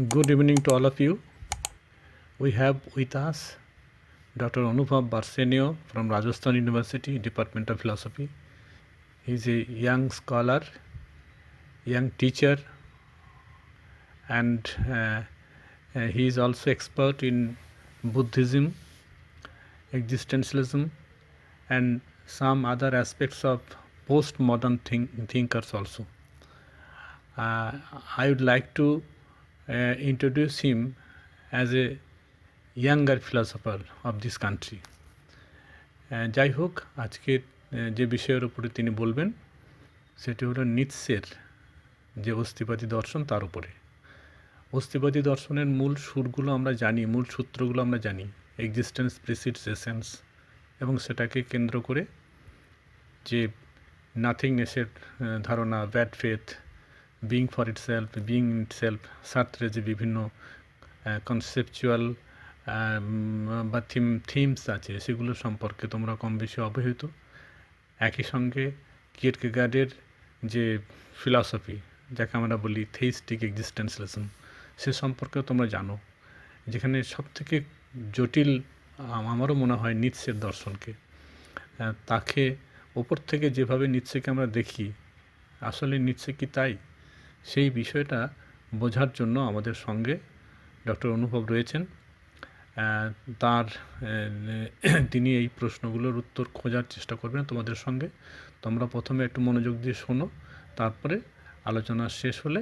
Good evening to all of you. We have with us Dr. Anubhav Varshney from Rajasthan University, Department of Philosophy. He is a young scholar, young teacher, and he is also expert in Buddhism, existentialism, and some other aspects of postmodern thinkers also. I would like to introduce him as a younger philosopher of this country. যাই হোক, আজকের যে বিষয়ের উপরে তিনি বলবেন সেটি হলো নিৎসের যে অস্তিবাদী দর্শন, তার উপরে। অস্তিবাদী দর্শনের মূল সুরগুলো আমরা জানি, মূল সূত্রগুলো আমরা জানি, এক্সিস্টেন্স প্রিসিডস এসেন্স, এবং সেটাকে কেন্দ্র করে যে নাথিংনেসের ধারণা, bad faith, being for itself, being itself, সার্ত্রের যে বিভিন্ন কনসেপচুয়াল বা থিমস আছে সেগুলো সম্পর্কে তোমরা কম বেশি অবহিত। একই সঙ্গে কিয়েরকেগার্ডের যে ফিলসফি, যাকে আমরা বলি থেইস্টিক এক্সিস্টেন্সিয়ালিজম, সে সম্পর্কেও তোমরা জানো, যেখানে সবথেকে জটিল আমারও মনে হয় নিৎসের দর্শনকে। তাকে ওপর থেকে যেভাবে নিৎসেকে আমরা দেখি, আসলে নিৎসে কি তাই, সেই বিষয়টা বোঝার জন্য আমাদের সঙ্গে ডক্টর অনুভব রয়েছেন। তিনি এই প্রশ্নগুলোর উত্তর খোঁজার চেষ্টা করবেন তোমাদের সঙ্গে। তোমরা প্রথমে একটু মনোযোগ দিয়ে শোনো, তারপরে আলোচনা শেষ হলে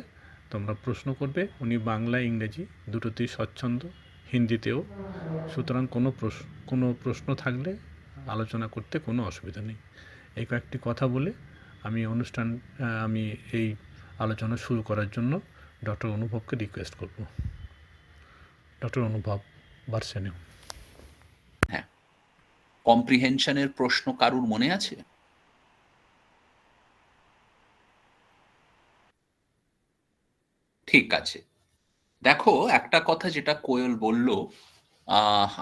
তোমরা প্রশ্ন করবে। উনি বাংলা ইংরেজি দুটোতেই স্বচ্ছন্দ, হিন্দিতেও, সুতরাং কোনো প্রশ্ন থাকলে আলোচনা করতে কোনো অসুবিধা নেই। এই কয়েকটি কথা বলে আমি এই আলোচনা শুরু করার জন্য ডক্টর অনুভবকে রিকোয়েস্ট করব। ডক্টর অনুভব ভার্শনী। হ্যাঁ, কম্প্রিহেনশনের প্রশ্ন কারুর মনে আছে? ঠিক আছে, দেখো, একটা কথা যেটা কোয়েল বলল,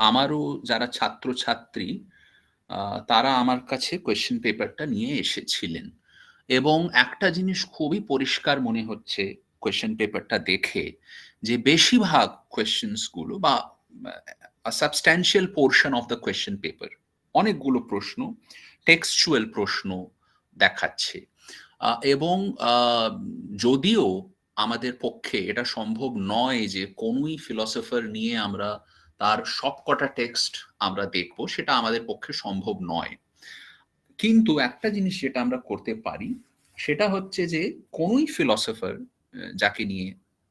আমারও যারা ছাত্রছাত্রী তারা আমার কাছে কোয়েশ্চেন পেপারটা নিয়ে এসেছিলেন, এবং একটা জিনিস খুবই পরিষ্কার মনে হচ্ছে কোয়েশ্চেন পেপারটা দেখে, যে বেশিরভাগ কোয়েশ্চেন্স গুলো বা substantial portion of the question paper, অনেকগুলো প্রশ্ন টেক্সচুয়াল প্রশ্ন দেখাচ্ছে। এবং যদিও আমাদের পক্ষে এটা সম্ভব নয় যে কোনই ফিলসফার নিয়ে আমরা তার সবকটা টেক্সট আমরা দেখব, সেটা আমাদের পক্ষে সম্ভব নয়, কিন্তু একটা জিনিস যেটা আমরা করতে পারি সেটা হচ্ছে যে কোনই ফিলসফার যাকে নিয়ে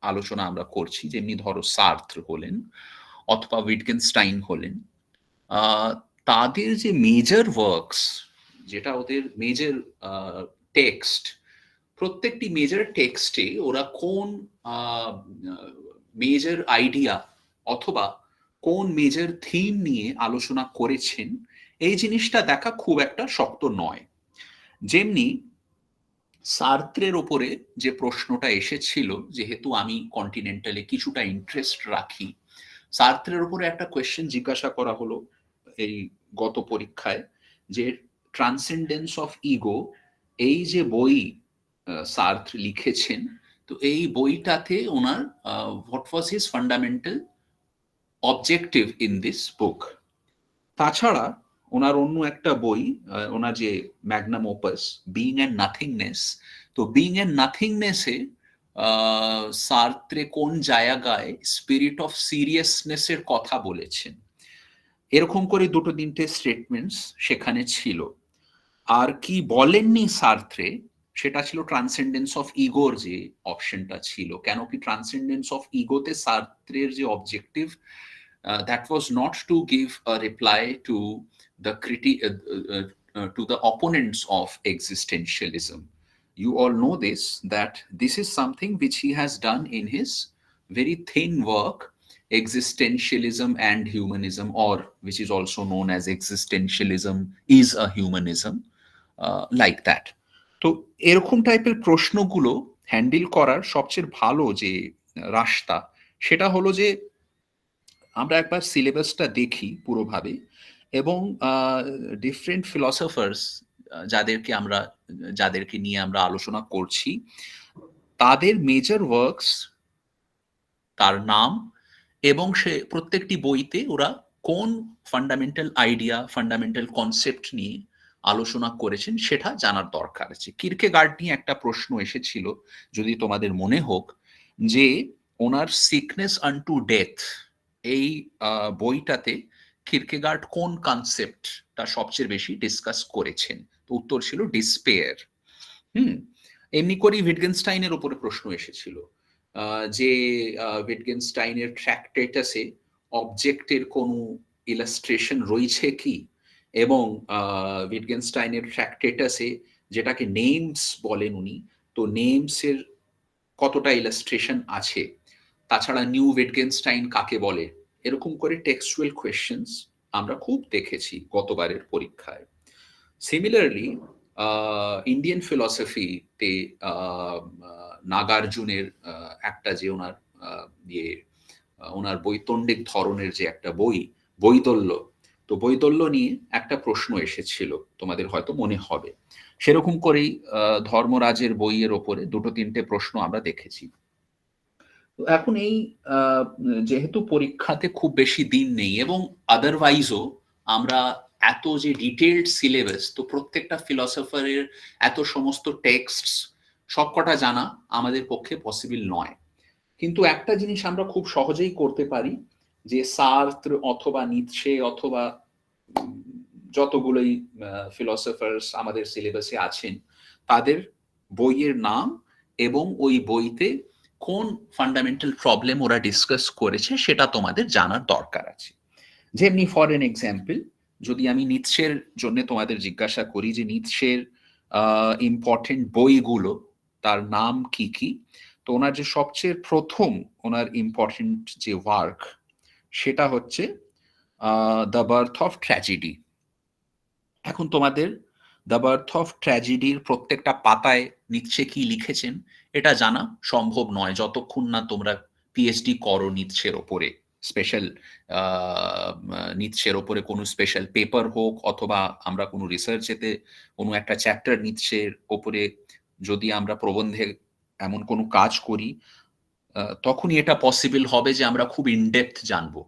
আলোচনা আমরা করছি, যেমনি ধরো সার্ত্র হলেন অথবা উইটগেনস্টাইন হলেন, তাদের যে মেজর ওয়ার্কস, যেটা ওদের মেজর টেক্সট, প্রত্যেকটি মেজর টেক্সটে ওরা কোন মেজর আইডিয়া অথবা কোন মেজর থিম নিয়ে আলোচনা করেছেন, এই জিনিসটা দেখা খুব একটা শক্ত নয়। যেমনি সার্ত্রের ওপরে যে প্রশ্নটা এসেছিল, যেহেতু আমি কন্টিনেন্টালে কিছুটা ইন্টারেস্ট রাখি, সার্ত্রের উপরে একটা কোয়েশ্চেন জিজ্ঞাসা করা হলো এই গত পরীক্ষায়, যে ট্রান্সেন্ডেন্স অফ ইগো, এই যে বই সার্ত্র লিখেছেন, তো এই বইটাতে ওনার what was his fundamental objective in this book. তাছাড়া ওনার অন্য একটা বই, ওনার যে magnum opus being and nothingness, তো বিইং এন্ড নাথিংনেসে সার্ত্রে কোন জায়গায় স্পিরিট অফ সিরিয়াসনেসের কথা বলেছেন, এরকম করে দুটো তিনটে স্টেটমেন্টস সেখানে ছিল। আর কি বলেননি সার্ত্রে, সেটা ছিল ট্রান্সেন্ডেন্স অফ ইগোর যে অপশনটা ছিল। কেন কি ট্রান্সেন্ডেন্স অফ ইগোতে সার্ত্রের যে objective, that was not to give a reply to the to the opponents of existentialism. You all know this, that this is something which he has done in his very thin work, Existentialism and Humanism, or which is also known as Existentialism is a Humanism, like that. তো এরকম টাইপের প্রশ্নগুলো handle করার সবচেয়ে ভালো যে রাস্তা, সেটা হলো যে আমরা একবার সিলেবাসটা দেখি পুরোভাবে, এবং ডিফারেন্ট ফিলসফার্স যাদেরকে নিয়ে আমরা আলোচনা করছি, তাদের মেজর ওয়ার্কস তার নাম, এবং সে প্রত্যেকটি বইতে ওরা কোন ফান্ডামেন্টাল আইডিয়া, ফান্ডামেন্টাল কনসেপ্ট নিয়ে আলোচনা করেছেন সেটা জানার দরকার আছে। কিরকেগার্ড নিয়ে একটা প্রশ্ন এসেছিল, যদি তোমাদের মনে হোক, যে ওনার সিকনেস আনটু ডেথ এই বইটাতে কিরকেগার্ড কোন কনসেপ্টটা সবচেয়ে বেশি ডিসকাস করেছেন? তো উত্তর ছিল ডিসপেয়ার। এমনি করেই উইটগেনস্টাইনের উপরে প্রশ্ন এসেছিল যে উইটগেনস্টাইনের ট্র্যাক্টেটাসে অবজেক্টের কোনো ইলাস্ট্রেশন রয়েছে কি, এবং উইটগেনস্টাইনের ট্র্যাক্টেটাসে যেটাকে নেমস বলেন উনি, তো নেমসের কতটা ইলাস্ট্রেশন আছে, তাছাড়া নিউ উইটগেনস্টাইন কাকে বলে, এরকম করে টেক্সচুয়াল কোয়েশ্চেন্স আমরা খুব দেখেছি গতবারের পরীক্ষায়। সিমিলারলি ইন্ডিয়ান ফিলসফিতে নাগার্জুনের একটা যে ওনার বৈতণ্ডিক ধরনের যে একটা বই বৈদল্য, তো বৈদল্য নিয়ে একটা প্রশ্ন এসেছিল, তোমাদের হয়তো মনে হবে। সেরকম করেই ধর্মরাজের বইয়ের ওপরে 2-3টে প্রশ্ন আমরা দেখেছি। তো এখন এই যেহেতু পরীক্ষাতে খুব বেশি দিন নেই, এবং আদারওয়াইজও আমরা এত যে ডিটেইলড সিলেবাস, তো প্রত্যেকটা ফিলসফারের এত সমস্ত টেক্সট সবকটা জানা আমাদের পক্ষে পসিবল নয়। কিন্তু একটা জিনিস আমরা খুব সহজেই করতে পারি, যে সার্ত্র অথবা নিৎসে অথবা যতগুলোই ফিলসফার্স আমাদের সিলেবাসে আছেন, তাদের বইয়ের নাম এবং ওই বইতে কোন ফান্ডামেন্টাল প্রবলেম ওরা ডিসকাস করেছে সেটা তোমাদের জানার দরকার আছে। যেমনি ফর এন এক্সাম্পল, যদি আমি নিৎসের জন্য তোমাদের জিজ্ঞাসা করি যে নিৎসের ইম্পর্টেন্ট বইগুলো, তার নাম কি কি, তো ওনার যে সবচেয়ে প্রথম ওনার ইম্পর্টেন্ট যে ওয়ার্ক, সেটা হচ্ছে দ্য বার্থ অফ ট্র্যাজেডি। এখন তোমাদের দ্য বার্থ অফ ট্র্যাজেডির প্রত্যেকটা পাতায় নিৎসে কি লিখেছেন এটা জানা সম্ভব নয় যতক্ষণ না তোমরা পিএইচডি করো নিৎসের ওপরে, স্পেশাল নিৎসের ওপরে কোনো স্পেশাল পেপার হোক, অথবা আমরা কোনো রিসার্চেতে কোনো একটা চ্যাপ্টার নিৎসের ওপরে যদি আমরা প্রবন্ধে এমন কোনো কাজ করি, তখনই এটা পসিবল হবে যে আমরা খুব ইনডেপথ জানবো।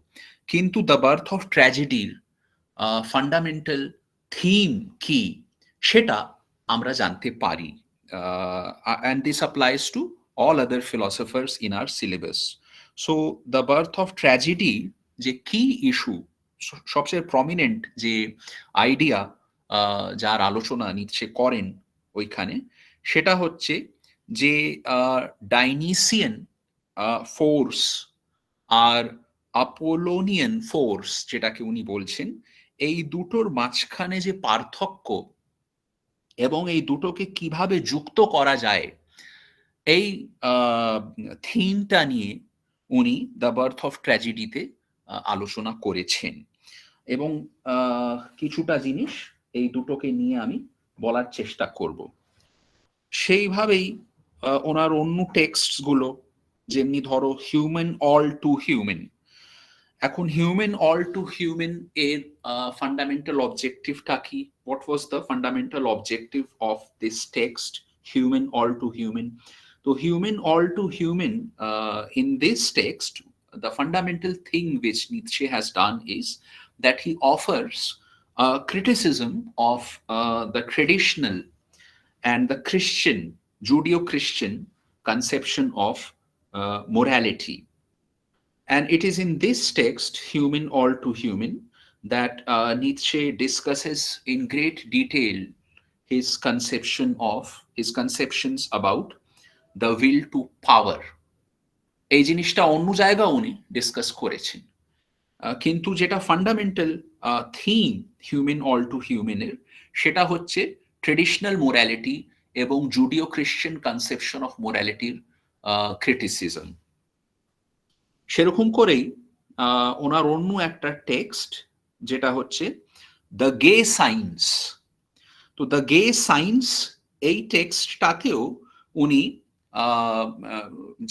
কিন্তু দ্য বার্থ অফ ট্র্যাজেডির ফান্ডামেন্টাল থিম কি সেটা আমরা জানতে পারি, and this applies to all other philosophers in our syllabus. So the birth of tragedy যে কি ইস্যু, সবচেয়ে প্রমিনেন্ট যে আইডিয়া যার আলোচনা নিচ্ছে করেন ওইখানে, সেটা হচ্ছে যে ডাইনিসিয়ান ফোর্স আর আপোলোনিয়ান ফোর্স, যেটাকে উনি বলছেন, এই দুটোর মাঝখানে যে পার্থক্য এবং এই দুটোকে কিভাবে যুক্ত করা যায়, এই থিমটা নিয়ে উনি দ্য বার্থ অফ ট্র্যাজেডিতে আলোচনা করেছেন। এবং কিছুটা জিনিস এই দুটোকে নিয়ে আমি বলার চেষ্টা করব। সেইভাবেই ওনার অন্য টেক্সটগুলো, যেমনি ধরো হিউম্যান অল টু হিউম্যান। এখন হিউম্যান অল টু হিউম্যান এর ফান্ডামেন্টাল অবজেক্টিভটা কি? What was the fundamental objective of this text, human all too human? তো human all too human, in this text, the fundamental thing which Nietzsche has done is that he offers criticism of the traditional and the Christian, Judeo-Christian conception of morality. And it is in this text, Human All to Human, that Nietzsche discusses in great detail his conceptions about the will to power. এই জিনিসটা অন্য জায়গা উনি discuss করেছেন, কিন্তু যেটা fundamental theme human all too হিউম্যানের, সেটা হচ্ছে ট্রেডিশনাল মোরালিটি এবং জুডিও খ্রিস্টান কনসেপশন অফ মোরালিটির ক্রিটিসিজম। সেরকম করেই ওনার অন্য একটা টেক্সট, যেটা হচ্ছে দ্য গে সায়েন্স। তো দ্য গে সায়েন্স এই টেক্সটটাতেও উনি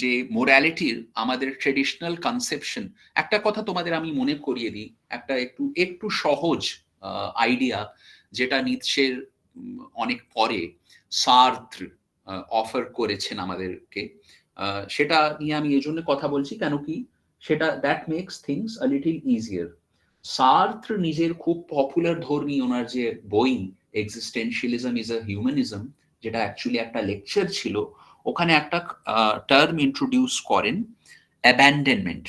যে মোরালিটির আমাদের ট্রেডিশনাল কনসেপশন, একটা কথা তোমাদের আমি মনে করিয়ে দিই, একটা একটু সহজ আইডিয়া, যেটা নিৎসের অনেক পরে সার্ত্র অফার করেছেন আমাদেরকে, সেটা নিয়ে আমি এই জন্য কথা বলছি কেন কি সেটা that makes things a little easier. Sartre নিজের খুব পপুলার ধর্মী ওনার যে বই এক্সিস্টেন্সিয়ালিজম ইজ আ হিউম্যানিজম, যেটা অ্যাকচুয়ালি একটা লেকচার ছিল, ওখানে একটা টার্ম ইন্ট্রোডিউস করেন, অ্যাবান্ডনমেন্ট।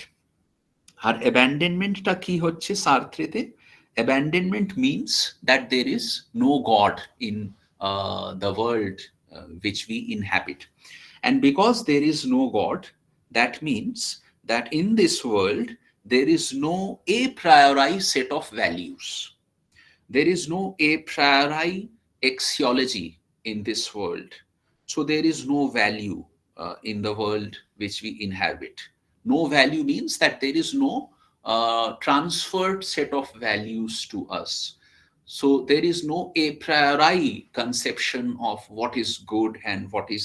আর অ্যাবান্ডনমেন্টটা কি হচ্ছে সার্থ্রেতে? Abandonment means that there is no God in the world which we inhabit. And because there is no God, that means that in this world there is no a priori set of values. There is no a priori axiology in this world. So there is no value in the world which we inhabit. No value means that there is no transferred set of values to us. So there is no a priori conception of what is good and what is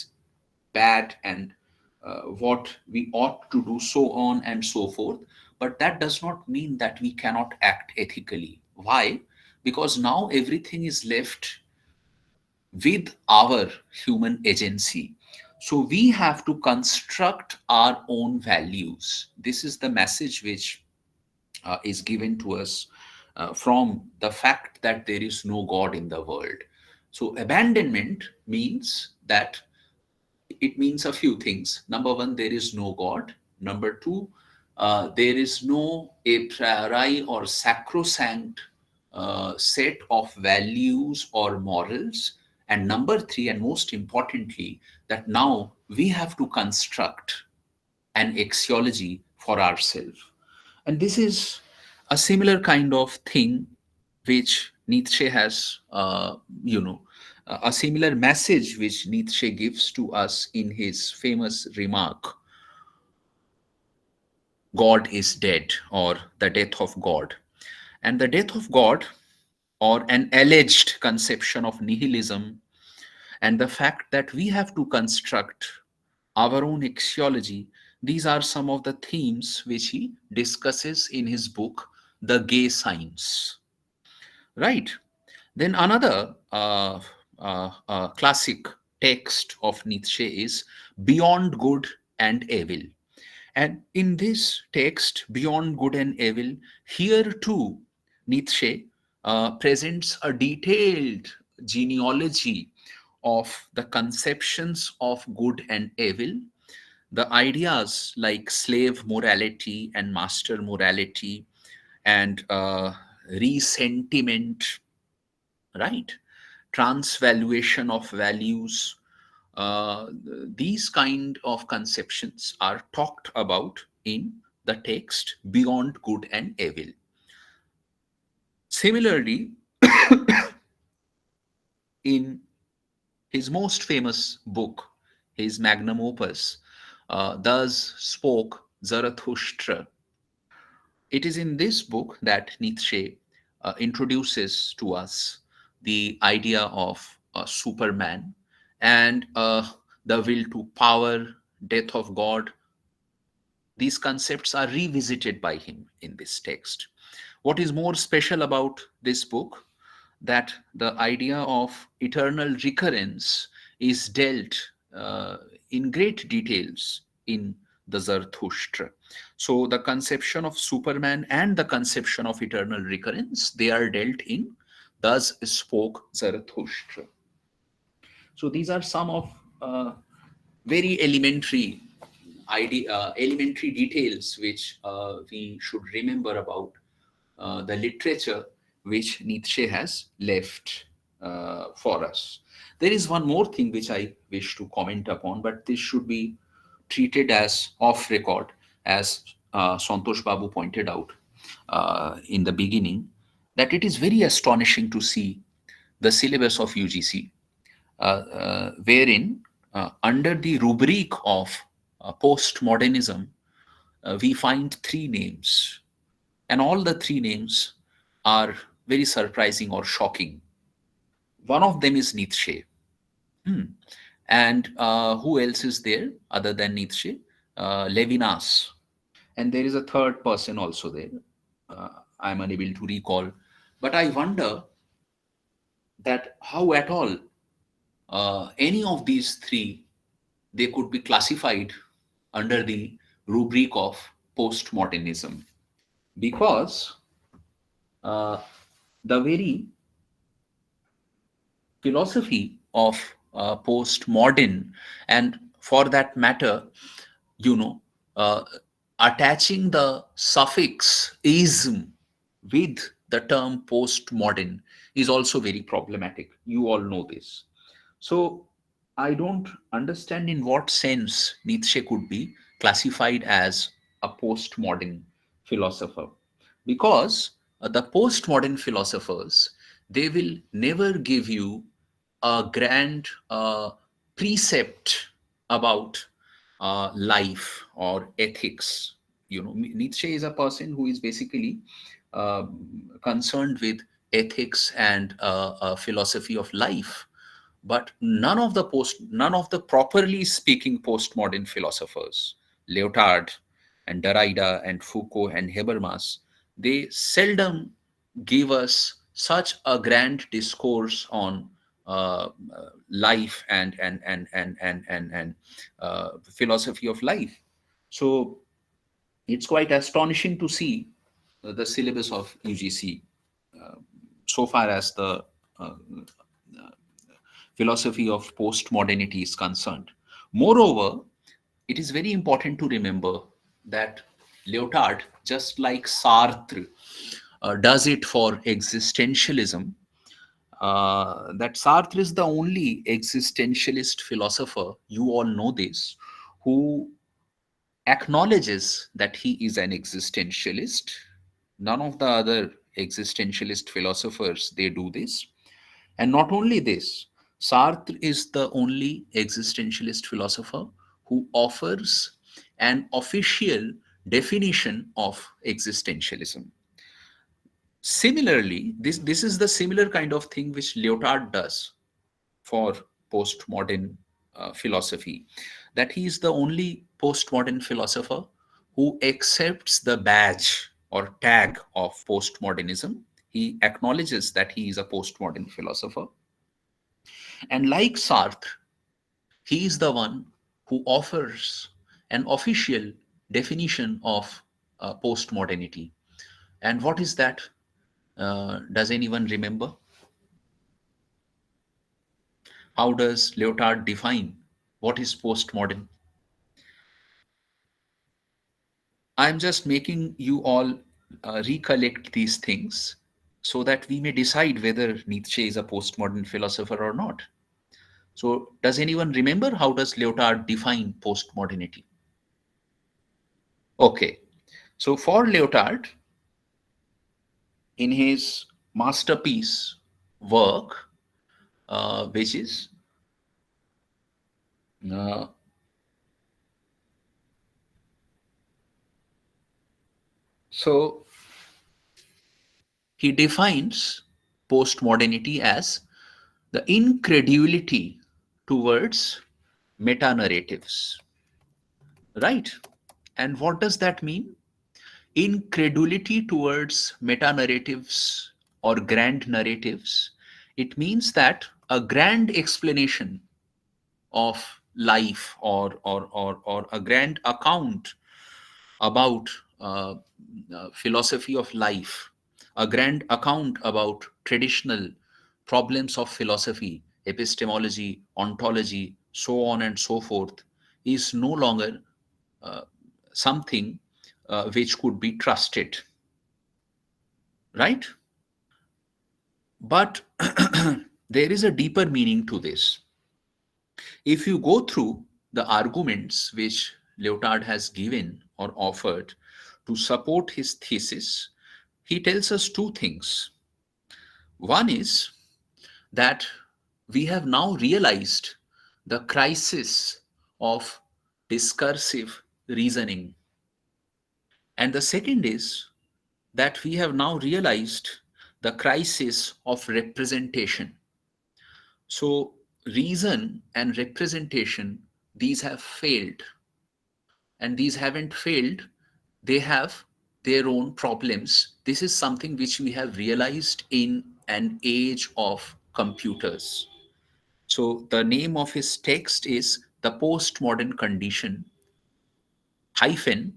bad, and what we ought to do, so on and so forth. But that does not mean that we cannot act ethically. Why? Because now everything is left with our human agency. So we have to construct our own values. This is the message which is given to us from the fact that there is no God in the world. So abandonment means that it means a few things. Number one, there is no God. Number two, there is no a priori or sacrosanct set of values or morals. And number three, and most importantly, that now we have to construct an axiology for ourselves. And this is a similar kind of thing which Nietzsche has, a similar message which Nietzsche gives to us in his famous remark, God is dead, or the death of God. And the death of God, or an alleged conception of nihilism, and the fact that we have to construct our own axiology, these are some of the themes which he discusses in his book, The Gay Science. Right? Then another classic text of Nietzsche is Beyond Good and Evil. And in this text, Beyond Good and Evil, here too, Nietzsche presents a detailed genealogy of the conceptions of good and evil, the ideas like slave morality and master morality, and resentiment, right? Transvaluation of values. These kind of conceptions are talked about in the text Beyond Good and Evil. Similarly, in his most famous book, his magnum opus, Thus Spoke Zarathustra, it is in this book that Nietzsche introduces to us the idea of Superman and the will to power, death of God. These concepts are revisited by him in this text. What is more special about this book? That the idea of eternal recurrence is dealt in great details in the Zarathustra. So the conception of Superman and the conception of eternal recurrence, they are dealt in Thus Spoke Zarathustra. So these are some of very elementary details which we should remember about the literature which Nietzsche has left for us. There is one more thing which I wish to comment upon, but this should be treated as off record, as Santosh Babu pointed out in the beginning, that it is very astonishing to see the syllabus of UGC, wherein under the rubric of postmodernism, we find three names, and all the three names are very surprising or shocking. One of them is Nietzsche. And who else is there other than Nietzsche? Levinas. And there is a third person also there. I'm unable to recall. But I wonder that how at all any of these three, they could be classified under the rubric of postmodernism, because uh, the very philosophy of postmodern, and for that matter, you know, uh, attaching the suffix ism with the term postmodern is also very problematic. You all know this. So I don't understand in what sense Nietzsche could be classified as a postmodern philosopher, because the postmodern philosophers, they will never give you a grand precept about life or ethics. You know, Nietzsche is a person who is basically concerned with ethics and philosophy of life. But none of the properly speaking postmodern philosophers, Lyotard and Derrida and Foucault and Habermas, they seldom give us such a grand discourse on life and philosophy of life. So it's quite astonishing to see the syllabus of UGC so far as the uh, philosophy of postmodernity is concerned. Moreover, it is very important to remember that Lyotard, just like Sartre, does it for existentialism. That Sartre is the only existentialist philosopher, you all know this, who acknowledges that he is an existentialist. None of the other existentialist philosophers they do this. And not only this, Sartre is the only existentialist philosopher who offers an official definition of existentialism. Similarly, this is the similar kind of thing which Lyotard does for postmodern philosophy, that he is the only postmodern philosopher who accepts the badge or tag of postmodernism. He acknowledges that he is a postmodern philosopher. And like Sartre, he is the one who offers an official definition of postmodernity. And what is that? Does anyone remember? How does Lyotard define what is postmodern? I'm just making you all recollect these things so that we may decide whether Nietzsche is a postmodern philosopher or not. So, does anyone remember how does Lyotard define postmodernity? Okay, so for Lyotard, in his masterpiece work, which is uh, so he defines postmodernity as the incredulity towards meta narratives, right? And what does that mean? Incredulity towards meta narratives or grand narratives. It means that a grand explanation of life, or a grand account about philosophy of life, a grand account about traditional problems of philosophy, epistemology, ontology, so on and so forth, is no longer uh, something which could be trusted, right? But there is a deeper meaning to this. If you go through the arguments which Lyotard has given or offered to support his thesis, he tells us two things. One is that we have now realized the crisis of discursive reasoning. And the second is that we have now realized the crisis of representation. So, reason and representation, these have failed. And these haven't failed, they have their own problems. This is something which we have realized in an age of computers. So, the name of his text is The Postmodern Condition. hyphen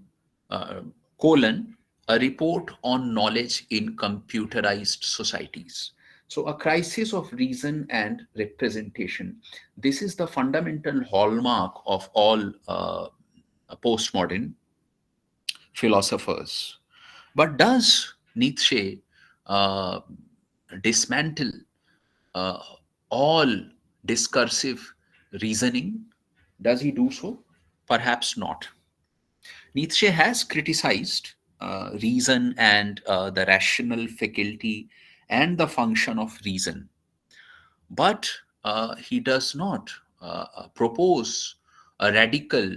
colon a report on knowledge in computerized societies. So a crisis of reason and representation. This is the fundamental hallmark of all postmodern philosophers. But does Nietzsche uh, dismantle uh, all discursive reasoning? Does he do so? Perhaps not. Nietzsche has criticized reason and the rational faculty and the function of reason, but he does not propose a radical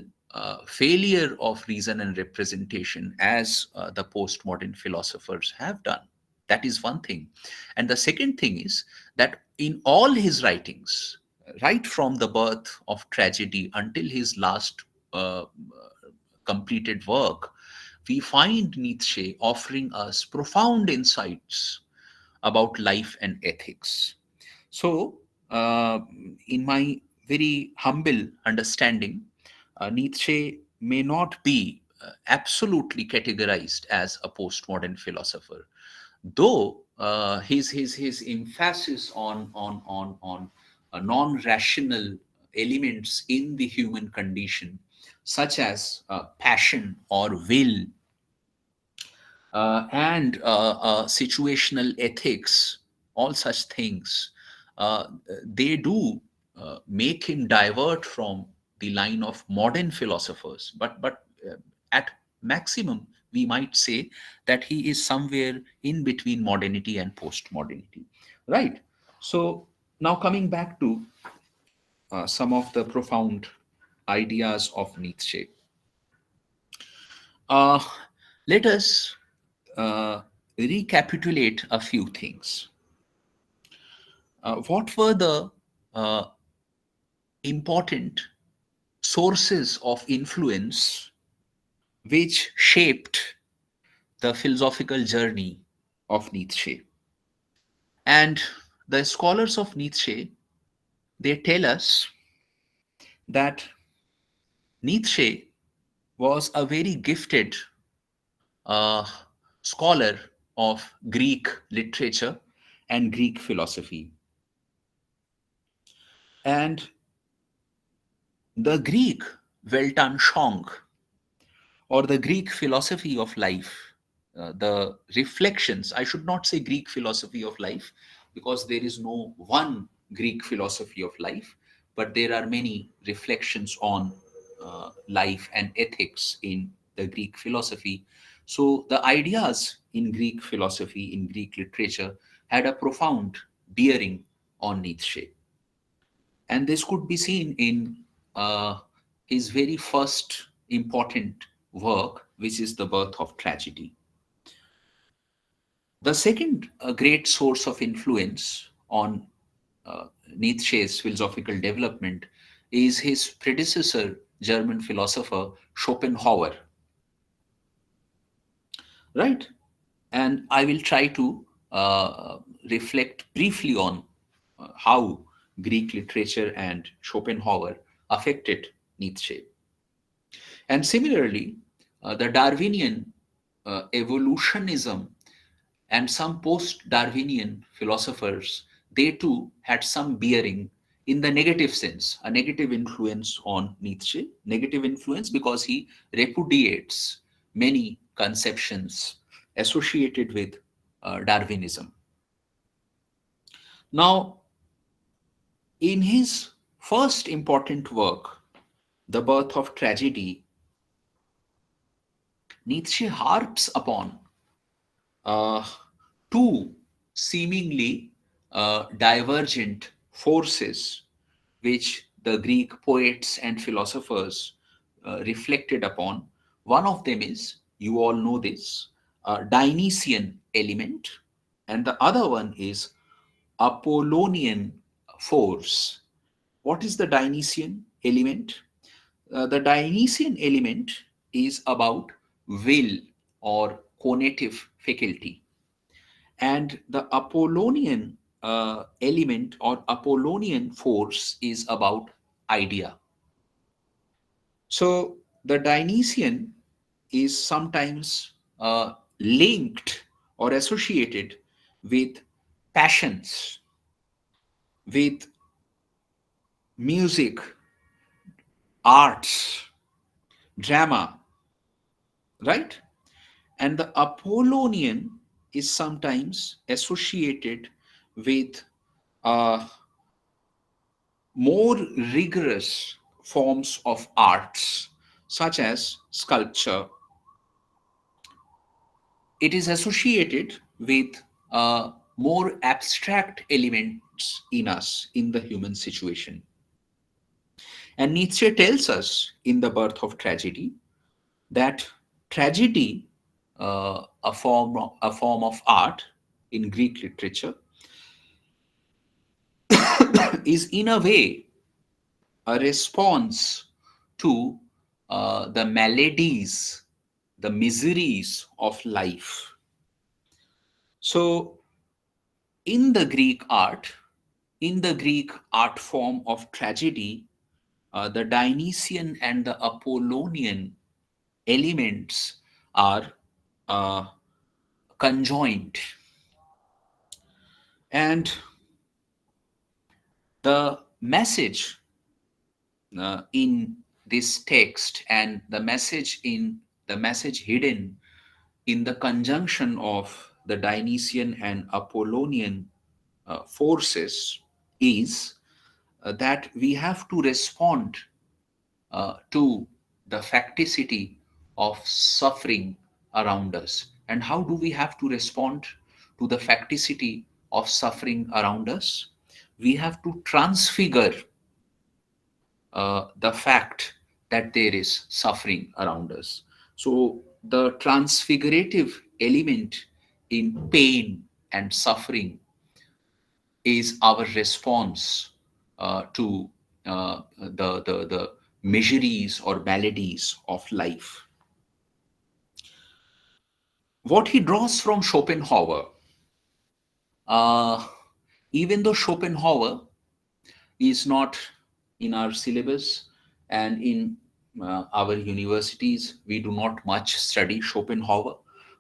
failure of reason and representation as the postmodern philosophers have done. That is one thing. And the second thing is that in all his writings, right from the birth of tragedy until his last completed work, we find Nietzsche offering us profound insights about life and ethics. So, in my very humble understanding, Nietzsche may not be absolutely categorized as a postmodern philosopher, though his emphasis on non-rational elements in the human condition, such as passion or will, and situational ethics, all such things, uh, they do make him divert from the line of modern philosophers. But at maximum, we might say that he is somewhere in between modernity and postmodernity, right? So now coming back to some of the profound ideas of Nietzsche. Uh, Let us uh, recapitulate a few things. What were the uh, important sources of influence which shaped the philosophical journey of Nietzsche? And the scholars of Nietzsche, they tell us that Nietzsche was a very gifted uh, scholar of Greek literature and Greek philosophy. And the Greek Weltanschauung, or the Greek philosophy of life, the reflections, I should not say Greek philosophy of life, because there is no one Greek philosophy of life, but there are many reflections on life and ethics in the Greek philosophy. So the ideas in Greek philosophy, in Greek literature, had a profound bearing on Nietzsche. And this could be seen in his very first important work, which is The Birth of Tragedy. The second great source of influence on Nietzsche's philosophical development is his predecessor, German philosopher Schopenhauer, right? And I will try to reflect briefly on how Greek literature and Schopenhauer affected Nietzsche. And similarly, the Darwinian evolutionism and some post-Darwinian philosophers, they too had some bearing in the negative sense, a negative influence on Nietzsche, negative influence because he repudiates many conceptions associated with Darwinism. Now, in his first important work, The Birth of Tragedy, Nietzsche harps upon uh, two seemingly divergent forces which the Greek poets and philosophers reflected upon. One of them is, you all know this, Dionysian element, and the other one is Apollonian force. What is the Dionysian element? The Dionysian element is about will or conative faculty, and the Apollonian element or Apollonian force is about idea. So The Dionysian is sometimes linked or associated with passions, with music, arts, drama, right? And the Apollonian is sometimes associated with uh, more rigorous forms of arts, such as sculpture. It is associated with more abstract elements in us, in the human situation. And Nietzsche tells us in The Birth of Tragedy that tragedy, a form of art in Greek literature, is in a way a response to the maladies, the miseries of life. So, in the Greek art, in the Greek art form of tragedy, the Dionysian and the Apollonian elements are uh, conjoined. And the message in this text and the message hidden in the conjunction of the Dionysian and Apollonian forces is that we have to respond to the facticity of suffering around us. And how do we have to respond to the facticity of suffering around us? We have to transfigure the fact that there is suffering around us. So, the transfigurative element in pain and suffering is our response to the miseries or maladies of life. What he draws from Schopenhauer, uh, even though Schopenhauer is not in our syllabus and in our universities, we do not much study Schopenhauer.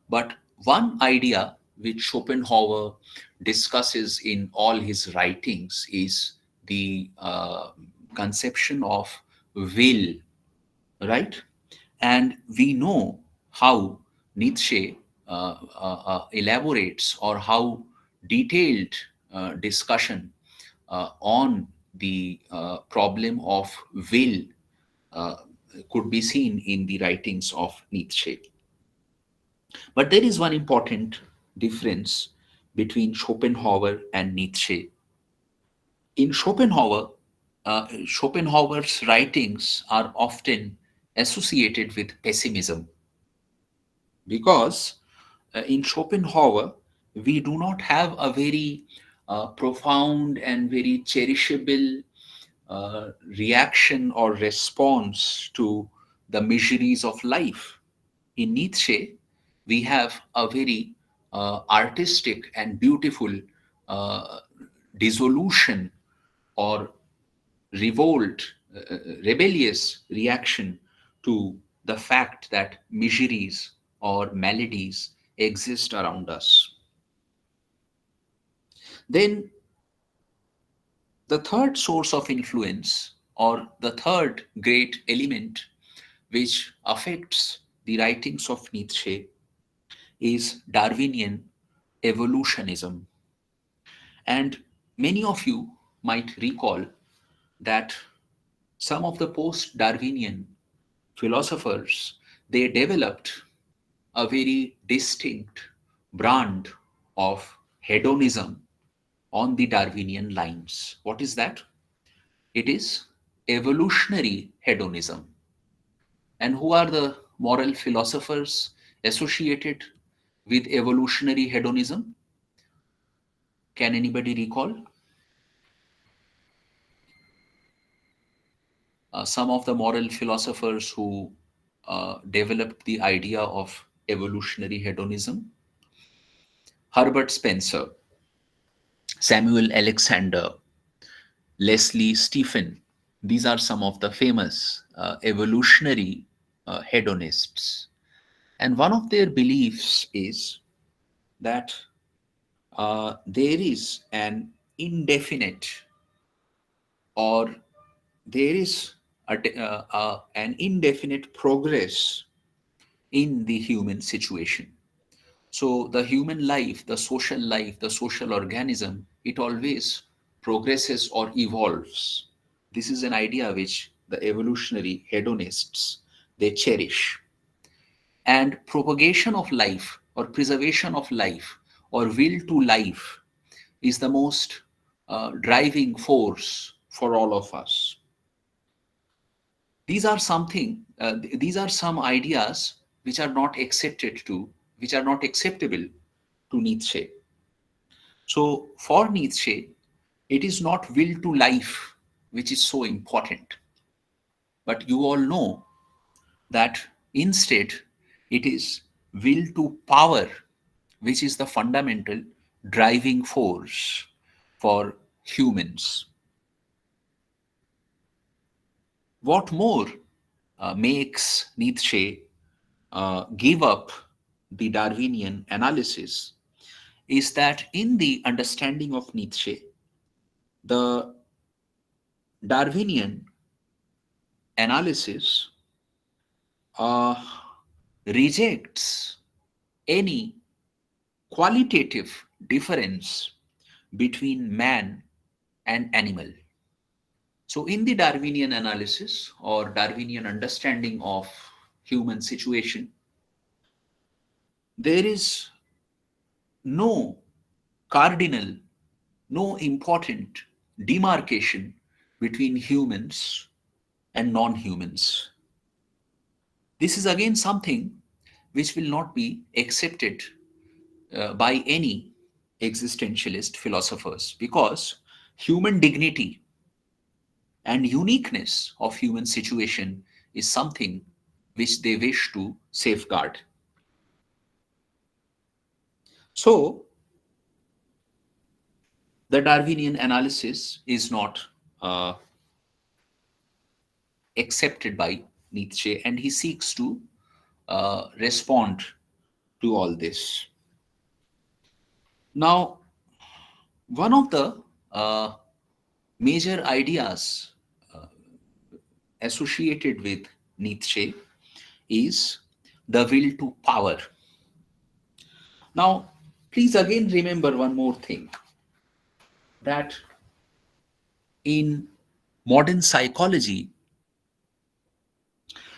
But one idea which Schopenhauer discusses in all his writings is the conception of will, right? And we know how Nietzsche elaborates, or how detailed discussion on the problem of will uh, could be seen in the writings of Nietzsche. But there is one important difference between Schopenhauer and Nietzsche. In Schopenhauer, Schopenhauer's writings are often associated with pessimism, because in Schopenhauer, we do not have a very profound and very cherishable reaction or response to the miseries of life. In Nietzsche, we have a very artistic and beautiful uh, dissolution or revolt, rebellious reaction to the fact that miseries or maladies exist around us. Then, the third source of influence, or the third great element which affects the writings of Nietzsche, is Darwinian evolutionism. And many of you might recall that some of the post-Darwinian philosophers, they developed a very distinct brand of hedonism on the Darwinian lines. What is that? It is evolutionary hedonism. And who are the moral philosophers associated with evolutionary hedonism? Can anybody recall? Some of the moral philosophers who developed the idea of evolutionary hedonism: Herbert Spencer, Samuel Alexander, Leslie Stephen. These are some of the famous evolutionary hedonists. And one of their beliefs is that there is an indefinite, or there is an indefinite progress in the human situation. So the human life, the social organism, it always progresses or evolves. This is an idea which the evolutionary hedonists, they cherish. And propagation of life or preservation of life or will to life is the most driving force for all of us. These are some ideas which are not which are not acceptable to Nietzsche. So for Nietzsche, it is not will to life which is so important, but you all know that instead it is will to power which is the fundamental driving force for humans. What more makes Nietzsche give up the Darwinian analysis is that in the understanding of Nietzsche, the Darwinian analysis uh, rejects any qualitative difference between man and animal. So, in the Darwinian analysis or Darwinian understanding of human situation, there is no cardinal, no important demarcation between humans and non humans. This is again something which will not be accepted by any existentialist philosophers, because human dignity and uniqueness of human situation is something which they wish to safeguard. So, the Darwinian analysis is not uh, accepted by Nietzsche, and he seeks to respond to all this. Now, one of the major ideas associated with Nietzsche is the will to power. Now, please again remember one more thing, that in modern psychology,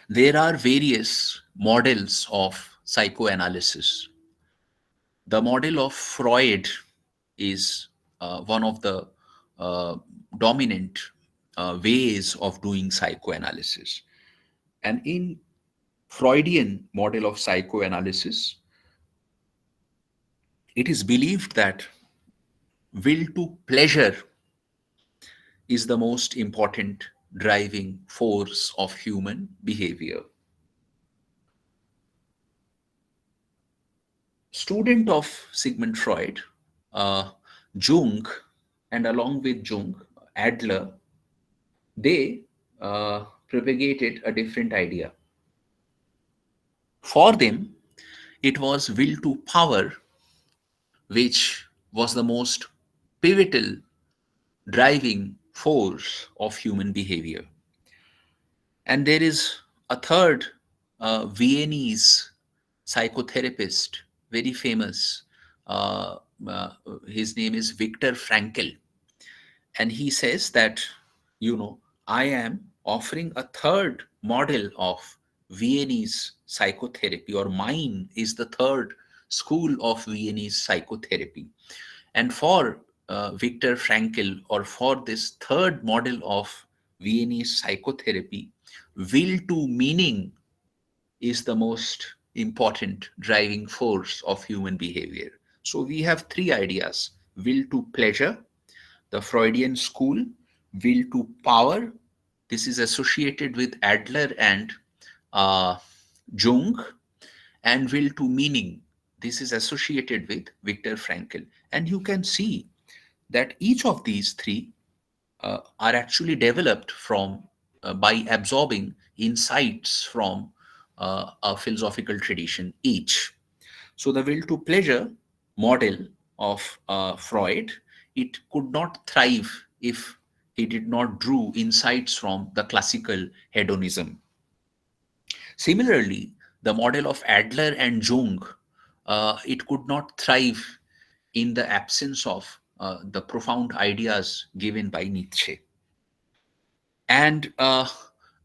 there are various models of psychoanalysis. The model of Freud is one of the uh, dominant ways of doing psychoanalysis. And in Freudian model of psychoanalysis, it is believed that will to pleasure is the most important driving force of human behavior. Student of Sigmund Freud, uh, Jung, and along with Jung, Adler, they propagated a different idea. For them, it was will to power, which was the most pivotal driving force of human behavior. And there is a third Viennese psychotherapist, very famous. Uh, uh, his name is Viktor Frankl. And he says that, I am offering a third model of Viennese psychotherapy, or mine is the third school of Viennese psychotherapy. And for Viktor Frankl, or for this third model of Viennese psychotherapy, will to meaning is the most important driving force of human behavior. So we have three ideas: will to pleasure, the Freudian school; will to power, this is associated with Adler and uh, Jung; and will to meaning, this is associated with Viktor Frankl. And you can see that each of these three are actually developed from by absorbing insights from a philosophical tradition each. So the will to pleasure model of Freud, it could not thrive if he did not draw insights from the classical hedonism. Similarly, the model of Adler and Jung, it could not thrive in the absence of the profound ideas given by Nietzsche. And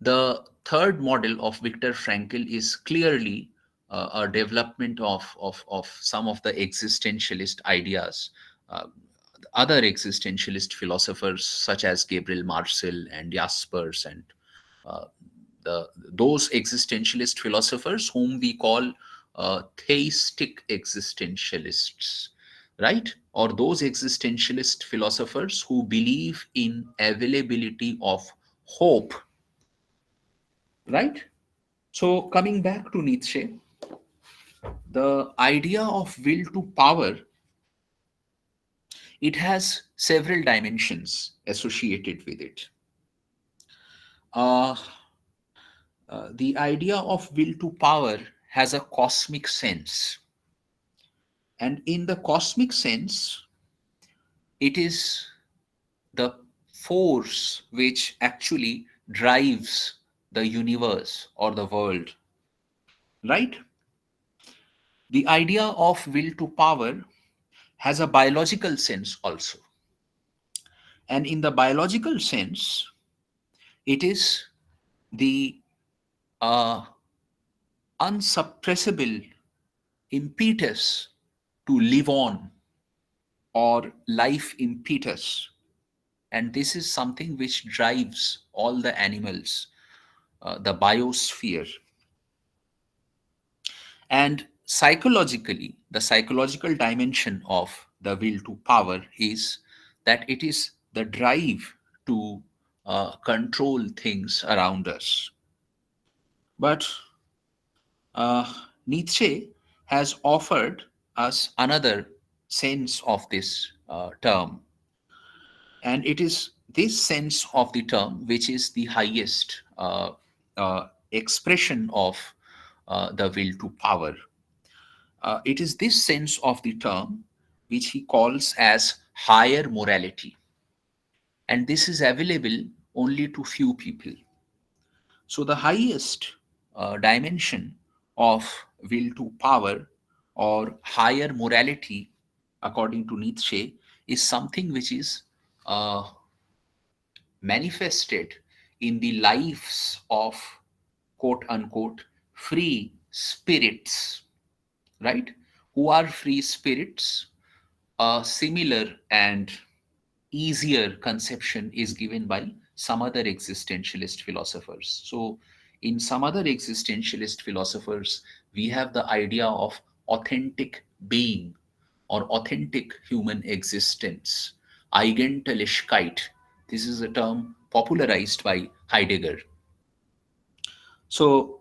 the third model of Viktor Frankl is clearly a development of some of the existentialist ideas. Uh, Other existentialist philosophers such as Gabriel Marcel and Jaspers and uh, those existentialist philosophers whom we call theistic existentialists, right? Or those existentialist philosophers who believe in availability of hope, right? So coming back to Nietzsche, the idea of will to power, it has several dimensions associated with it. Uh, the idea of will to power has a cosmic sense. And in the cosmic sense, it is the force which actually drives the universe or the world, right? The idea of will to power has a biological sense also. And in the biological sense, it is the uh, unsuppressible impetus to live on, or life impetus. And this is something which drives all the animals, the biosphere. And psychologically, the psychological dimension of the will to power is that it is the drive to control things around us. But uh, Nietzsche has offered us another sense of this term. And it is this sense of the term which is the highest expression of the will to power. It is this sense of the term which he calls as higher morality. And this is available only to few people. So the highest dimension of will to power or higher morality, according to Nietzsche, is something which is manifested in the lives of quote unquote free spirits, right? Who are free spirits? A similar and easier conception is given by some other existentialist philosophers. So, in some other existentialist philosophers, we have the idea of authentic being or authentic human existence, Eigentümlichkeit. This is a term popularized by Heidegger. So,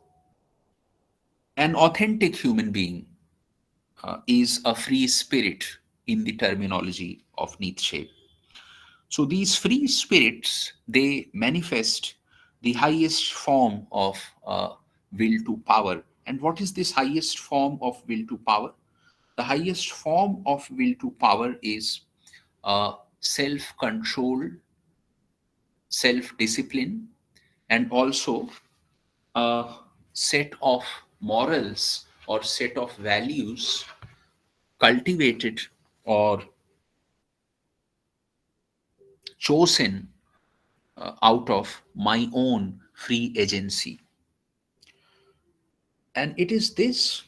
an authentic human being is a free spirit in the terminology of Nietzsche. So these free spirits, they manifest the highest form of will to power. And what is this highest form of will to power? The highest form of will to power is self-control, self-discipline, and also a set of morals or set of values cultivated or chosen out of my own free agency. And it is this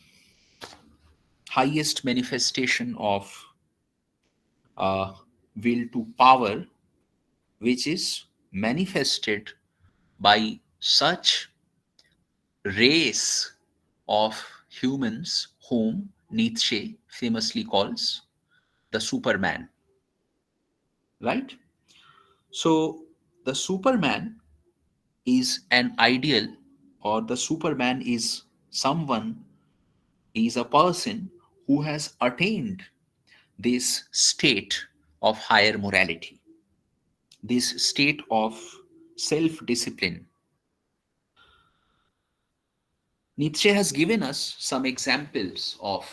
highest manifestation of uh, will to power which is manifested by such race of humans whom Nietzsche famously calls the Superman, right? So the Superman is an ideal, or the Superman is someone, he is a person who has attained this state of higher morality, this state of self discipline. Nietzsche has given us some examples of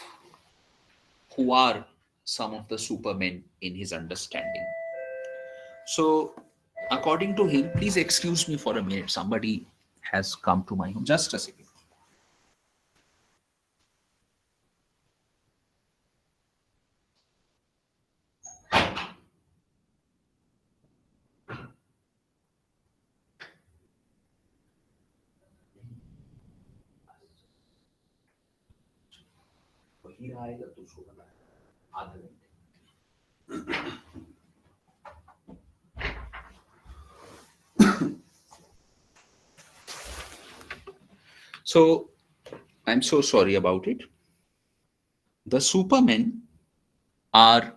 who are some of the supermen in his understanding. So, according to him, please excuse me for a minute. Somebody has come to my home. Just a second. So, I'm so sorry about it. The supermen are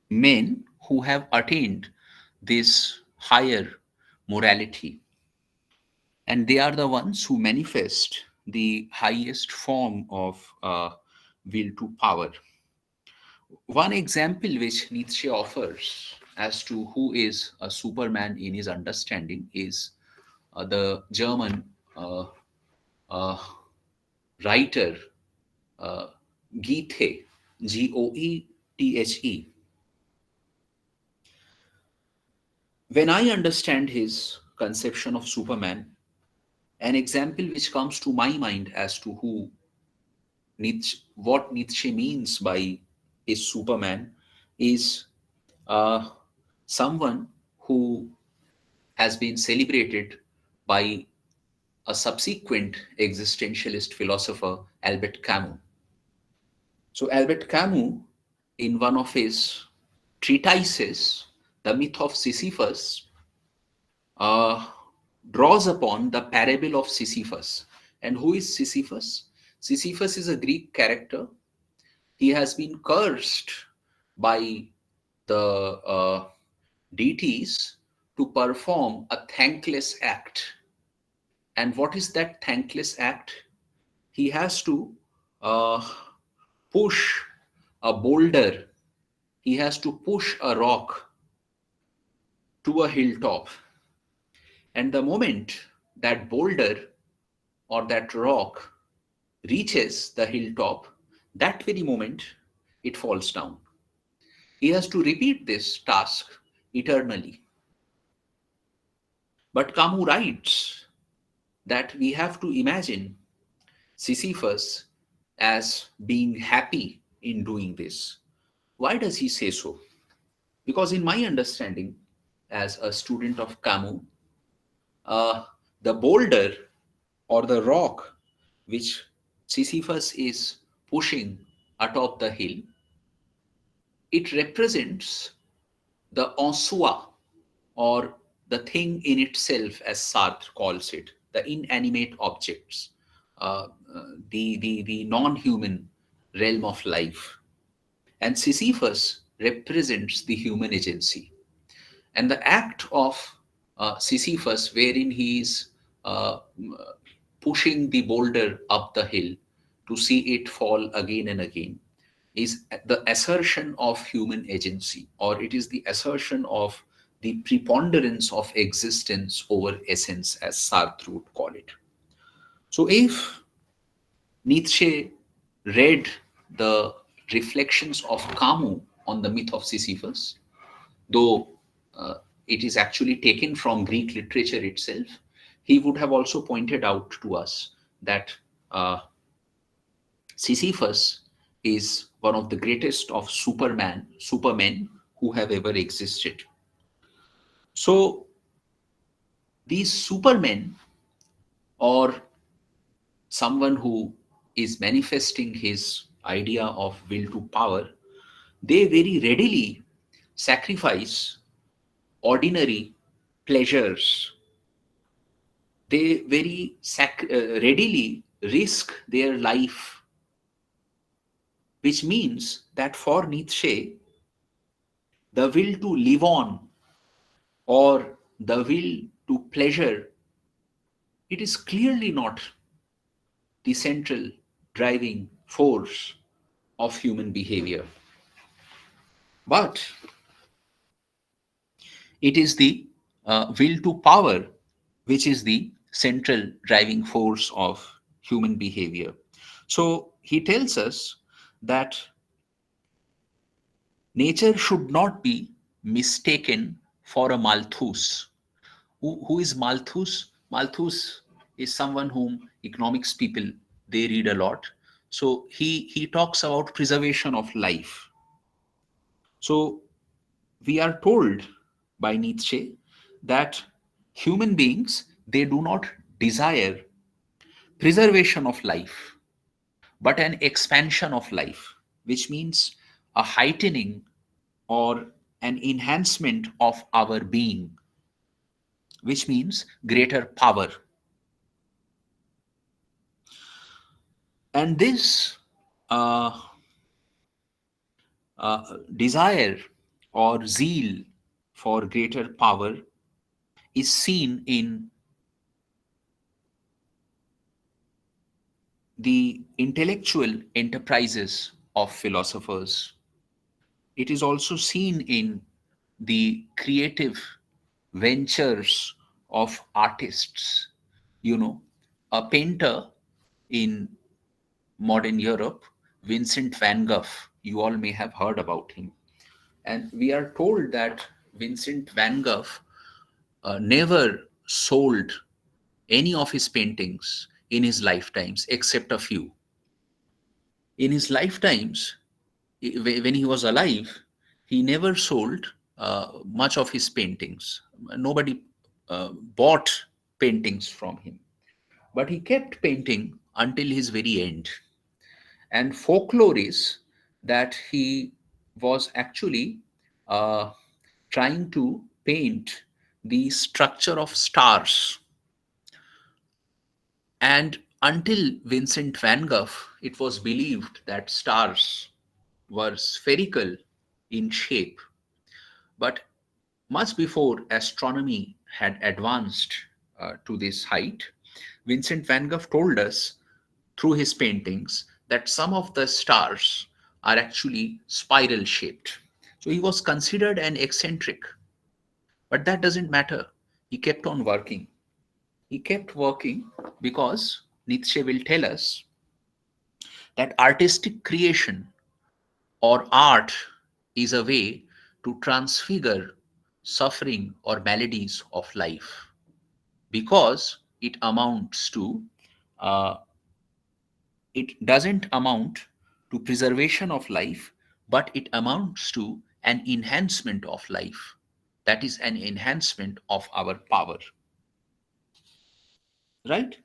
men who have attained this higher morality, and they are the ones who manifest the highest form of will to power. One example which Nietzsche offers as to who is a superman in his understanding is the German uh, uh, writer uh, Goethe, Goethe. When I understand his conception of Superman, an example which comes to my mind as to who Nietzsche, what Nietzsche means by a Superman is uh, someone who has been celebrated by a subsequent existentialist philosopher, Albert Camus. So, Albert Camus, in one of his treatises, The Myth of Sisyphus, uh, draws upon the parable of Sisyphus. And who is Sisyphus? Sisyphus is a Greek character. He has been cursed by the deities to perform a thankless act. And what is that thankless act? He has to uh, push a boulder, he has to push a rock to a hilltop. And the moment that boulder or that rock reaches the hilltop, that very moment it falls down. He has to repeat this task eternally. But Camus writes that we have to imagine Sisyphus as being happy in doing this. Why does he say so? Because, in my understanding, as a student of Camus, uh, the boulder or the rock which Sisyphus is pushing atop the hill, it represents the en soi, or the thing in itself, as Sartre calls it, the inanimate objects, the non-human realm of life. And Sisyphus represents the human agency. And the act of Sisyphus, wherein he is pushing the boulder up the hill to see it fall again and again, is the assertion of human agency, or it is the assertion of the preponderance of existence over essence, as Sartre would call it. So, if Nietzsche read the reflections of Camus on the myth of Sisyphus, though it is actually taken from Greek literature itself, he would have also pointed out to us that Sisyphus is one of the greatest of supermen who have ever existed. So, these supermen, or someone who is manifesting his idea of will to power, they very readily sacrifice ordinary pleasures. They very readily risk their life, which means that for Nietzsche, the will to live on, or the will to pleasure, it is clearly not the central driving force of human behavior, but it is the will to power which is the central driving force of human behavior. So he tells us that nature should not be mistaken for a Malthus. Who is Malthus? Malthus is someone whom economics people they read a lot. So he talks about preservation of life. So we are told by Nietzsche that human beings they do not desire preservation of life but an expansion of life, which means a heightening or an enhancement of our being, which means greater power. And this uh, desire or zeal for greater power is seen in the intellectual enterprises of philosophers. It is also seen in the creative ventures of artists. You know, a painter in modern Europe, Vincent van Gogh, you all may have heard about him. And we are told that Vincent van Gogh never sold any of his paintings in his lifetimes except a few. In his lifetimes, when he was alive, he never sold much of his paintings. Nobody bought paintings from him, but he kept painting until his very end. And folklore is that he was actually uh, trying to paint the structure of stars. And until Vincent van Gogh, it was believed that stars were spherical in shape. But much before astronomy had advanced to this height, Vincent van Gogh told us through his paintings that some of the stars are actually spiral shaped. So he was considered an eccentric, but that doesn't matter. He kept on working. He kept working because Nietzsche will tell us that artistic creation or art is a way to transfigure suffering or maladies of life because uh, it doesn't amount to preservation of life, but it amounts to an enhancement of life. That is an enhancement of our power, right?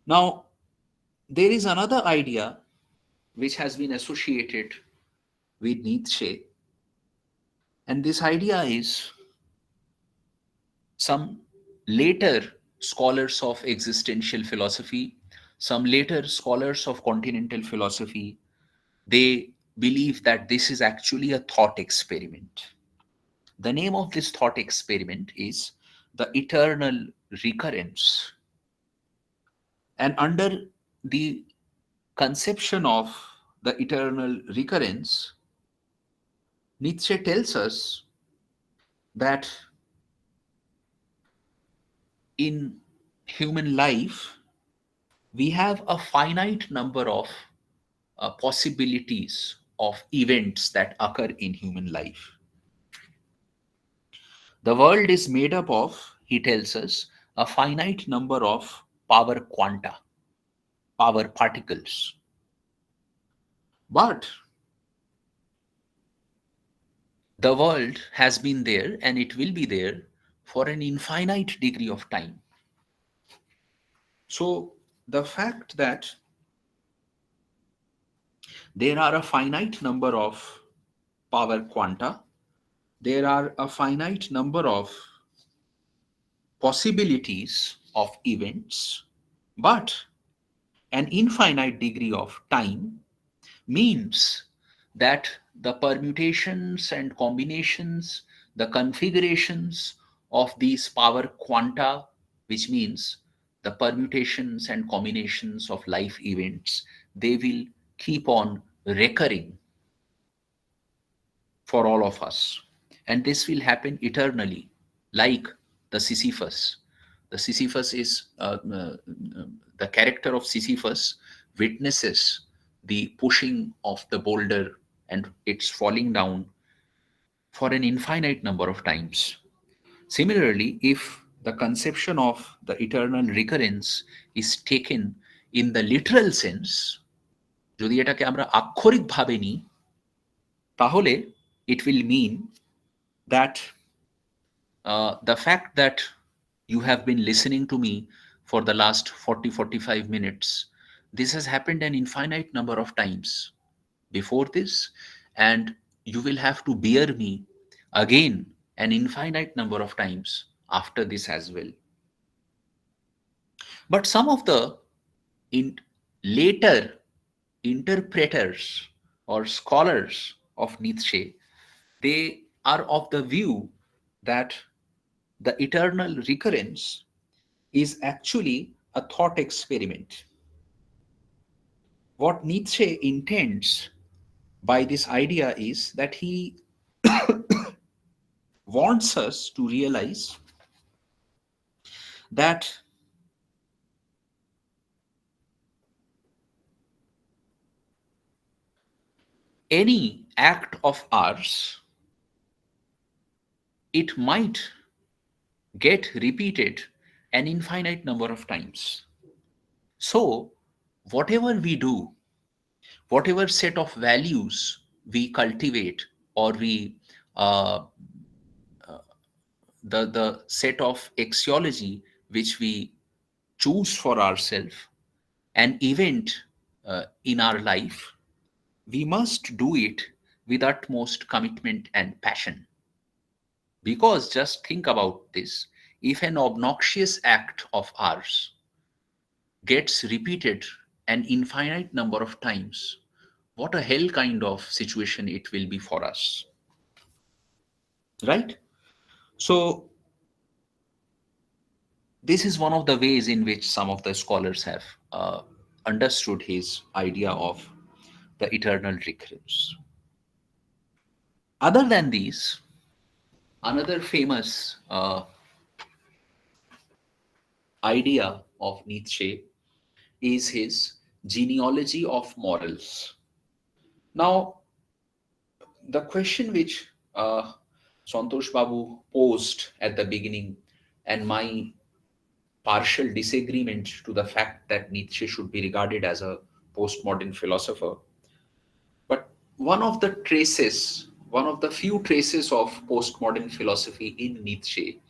Now, there is another idea which has been associated with Nietzsche, and this idea is some later scholars of existential philosophy, some later scholars of continental philosophy, they believe that this is actually a thought experiment. The name of this thought experiment is the eternal recurrence. And under the conception of the eternal recurrence, Nietzsche tells us that in human life, we have a finite number of possibilities of events that occur in human life. The world is made up of, he tells us, a finite number of power quanta, power particles. But the world has been there and it will be there for an infinite degree of time. So the fact that there are a finite number of power quanta, there are a finite number of possibilities of events, but an infinite degree of time means that the permutations and combinations, the configurations of these power quanta, which means the permutations and combinations of life events, they will keep on recurring for all of us. And this will happen eternally, like the Sisyphus. The Sisyphus is the character of Sisyphus witnesses the pushing of the boulder and its falling down for an infinite number of times. Similarly, if the conception of the eternal recurrence is taken in the literal sense, যদি এটাকে আমরা আক্ষরিকভাবে নিই, তাহলে it will mean that the fact that you have been listening to me for the last 40-45 minutes, this has happened an infinite number of times before this, and you will have to bear me again an infinite number of times after this as well. But some of the later interpreters or scholars of Nietzsche, they are of the view that the eternal recurrence is actually a thought experiment. What Nietzsche intends by this idea is that he wants us to realize that any act of ours, it might get repeated an infinite number of times. So, whatever we do, whatever set of values we cultivate, or we the set of axiology which we choose for ourselves, an event in our life, we must do it with utmost commitment and passion. Because just think about this, if an obnoxious act of ours gets repeated an infinite number of times, what a hell kind of situation it will be for us. Right? So, this is one of the ways in which some of the scholars have understood his idea of the eternal recurrence. Other than these, another famous idea of Nietzsche is his genealogy of morals. Now, the question which Santosh Babu posed at the beginning, and my partial disagreement to the fact that Nietzsche should be regarded as a postmodern philosopher, but one of the few traces of postmodern philosophy in Nietzsche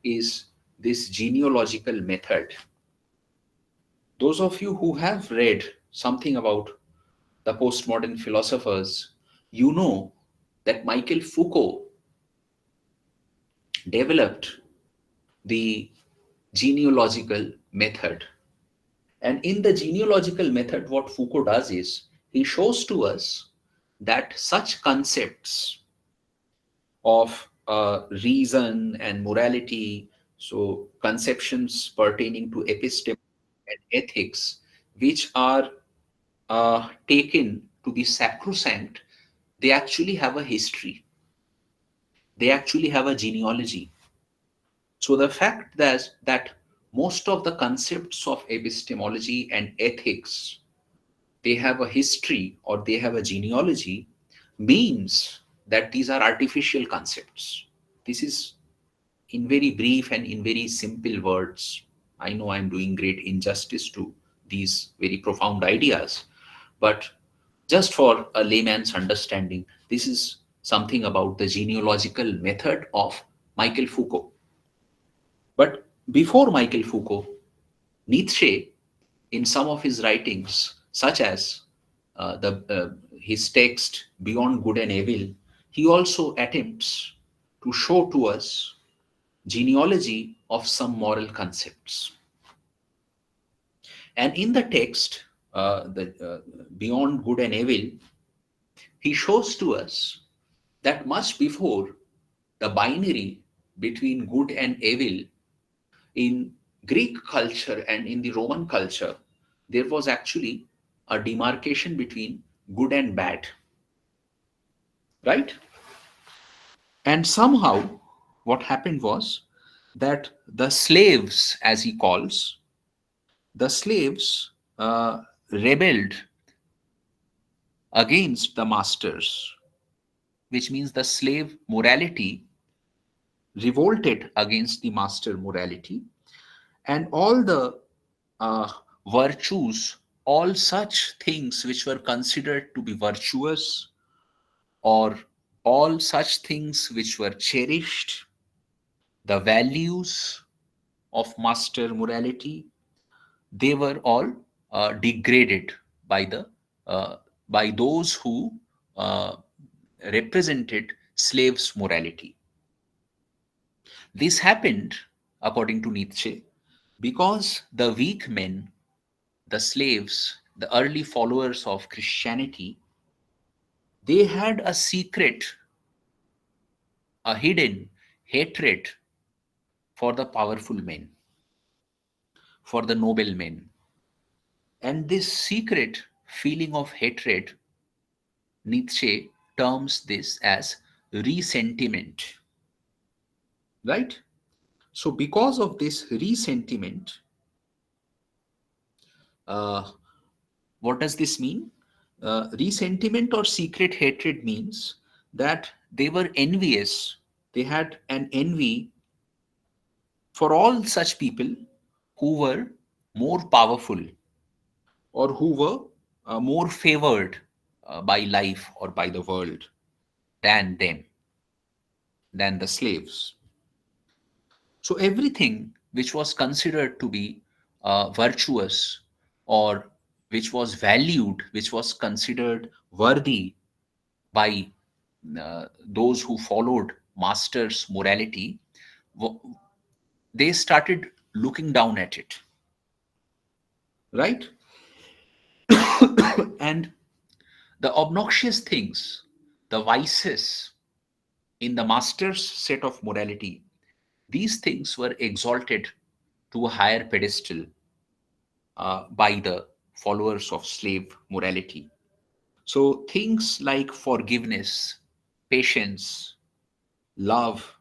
is this genealogical method. Those of you who have read something about the postmodern philosophers, you know that Michel Foucault developed the genealogical method. And in the genealogical method, what Foucault does is he shows to us that such concepts of reason and morality, so conceptions pertaining to episteme and ethics, which are taken to be sacrosanct, they actually have a history. They actually have a genealogy. So the fact that most of the concepts of epistemology and ethics, they have a history or they have a genealogy, means that these are artificial concepts. This is in very brief and in very simple words. I know I'm doing great injustice to these very profound ideas, but just for a layman's understanding, this is something about the genealogical method of Michel Foucault. But before Michel Foucault, Nietzsche, in some of his writings, such as his text Beyond Good and Evil, he also attempts to show to us genealogy of some moral concepts. And in the text, Beyond Good and Evil, he shows to us that much before the binary between good and evil in Greek culture and in the Roman culture, there was actually a demarcation between good and bad. Right? And somehow what happened was that the slaves, as he calls, the slaves rebelled against the masters, which means the slave morality revolted against the master morality, and all the uh, virtues, all such things which were considered to be virtuous, or all such things which were cherished, the values of master morality, they were all degraded by the uh, by those who uh, represented slaves' morality. This happened, according to Nietzsche, because the weak men, the slaves, the early followers of Christianity, they had a secret, a hidden hatred for the powerful men, for the noble men. And this secret feeling of hatred, Nietzsche terms this as resentiment, right? So, because of this resentiment, uh, what does this mean? Resentiment or secret hatred means that they were envious. They had an envy for all such people who were more powerful, or who were more favored by life or by the world than them, than the slaves. So everything which was considered to be virtuous, or which was valued, which was considered worthy by those who followed master's morality, they started looking down at it, right? And the obnoxious things, the vices in the master's set of morality, these things were exalted to a higher pedestal by the followers of slave morality. So things like forgiveness, patience, love,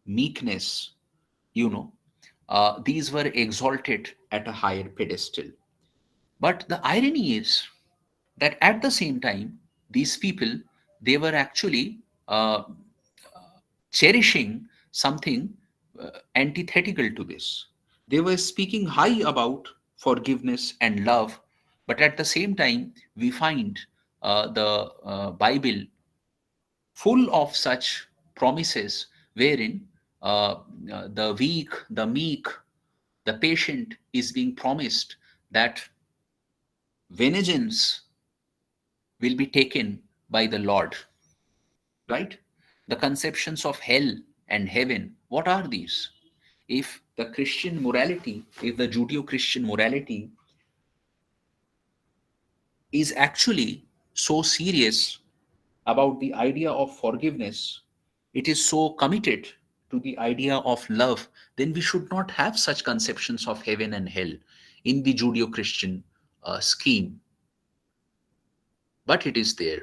meekness, you know, these were exalted at a higher pedestal. But the irony is that at the same time, these people, they were actually cherishing something antithetical to this. They were speaking high about forgiveness and love, but at the same time, we find the Bible full of such promises wherein the weak, the meek, the patient is being promised that vengeance will be taken by the Lord, right? The conceptions of hell and heaven, what are these? If the Christian morality, if the Judeo Christian morality is actually so serious about the idea of forgiveness, it is so committed to the idea of love, then we should not have such conceptions of heaven and hell in the Judeo Christian scheme, but it is there.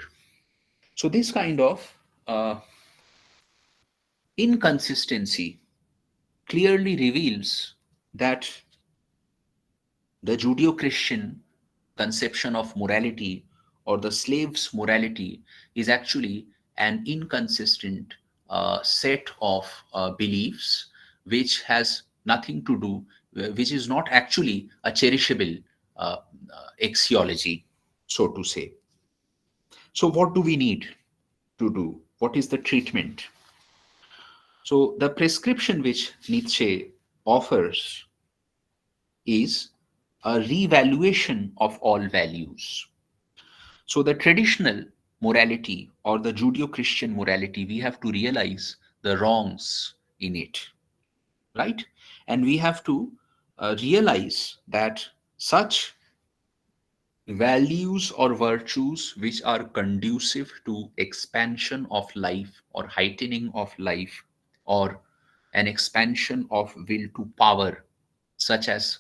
So, this kind of inconsistency clearly reveals that the Judeo Christian conception of morality, or the slave's morality, is actually an inconsistent set of beliefs which has nothing to do, which is not actually a cherishable axiology, so to say. So, what do we need to do? What is the treatment? So, the prescription which Nietzsche offers is a revaluation of all values. So, the traditional morality, or the Judeo Christian morality, we have to realize the wrongs in it, right? And we have to realize that such values or virtues which are conducive to expansion of life, or heightening of life, or an expansion of will to power, such as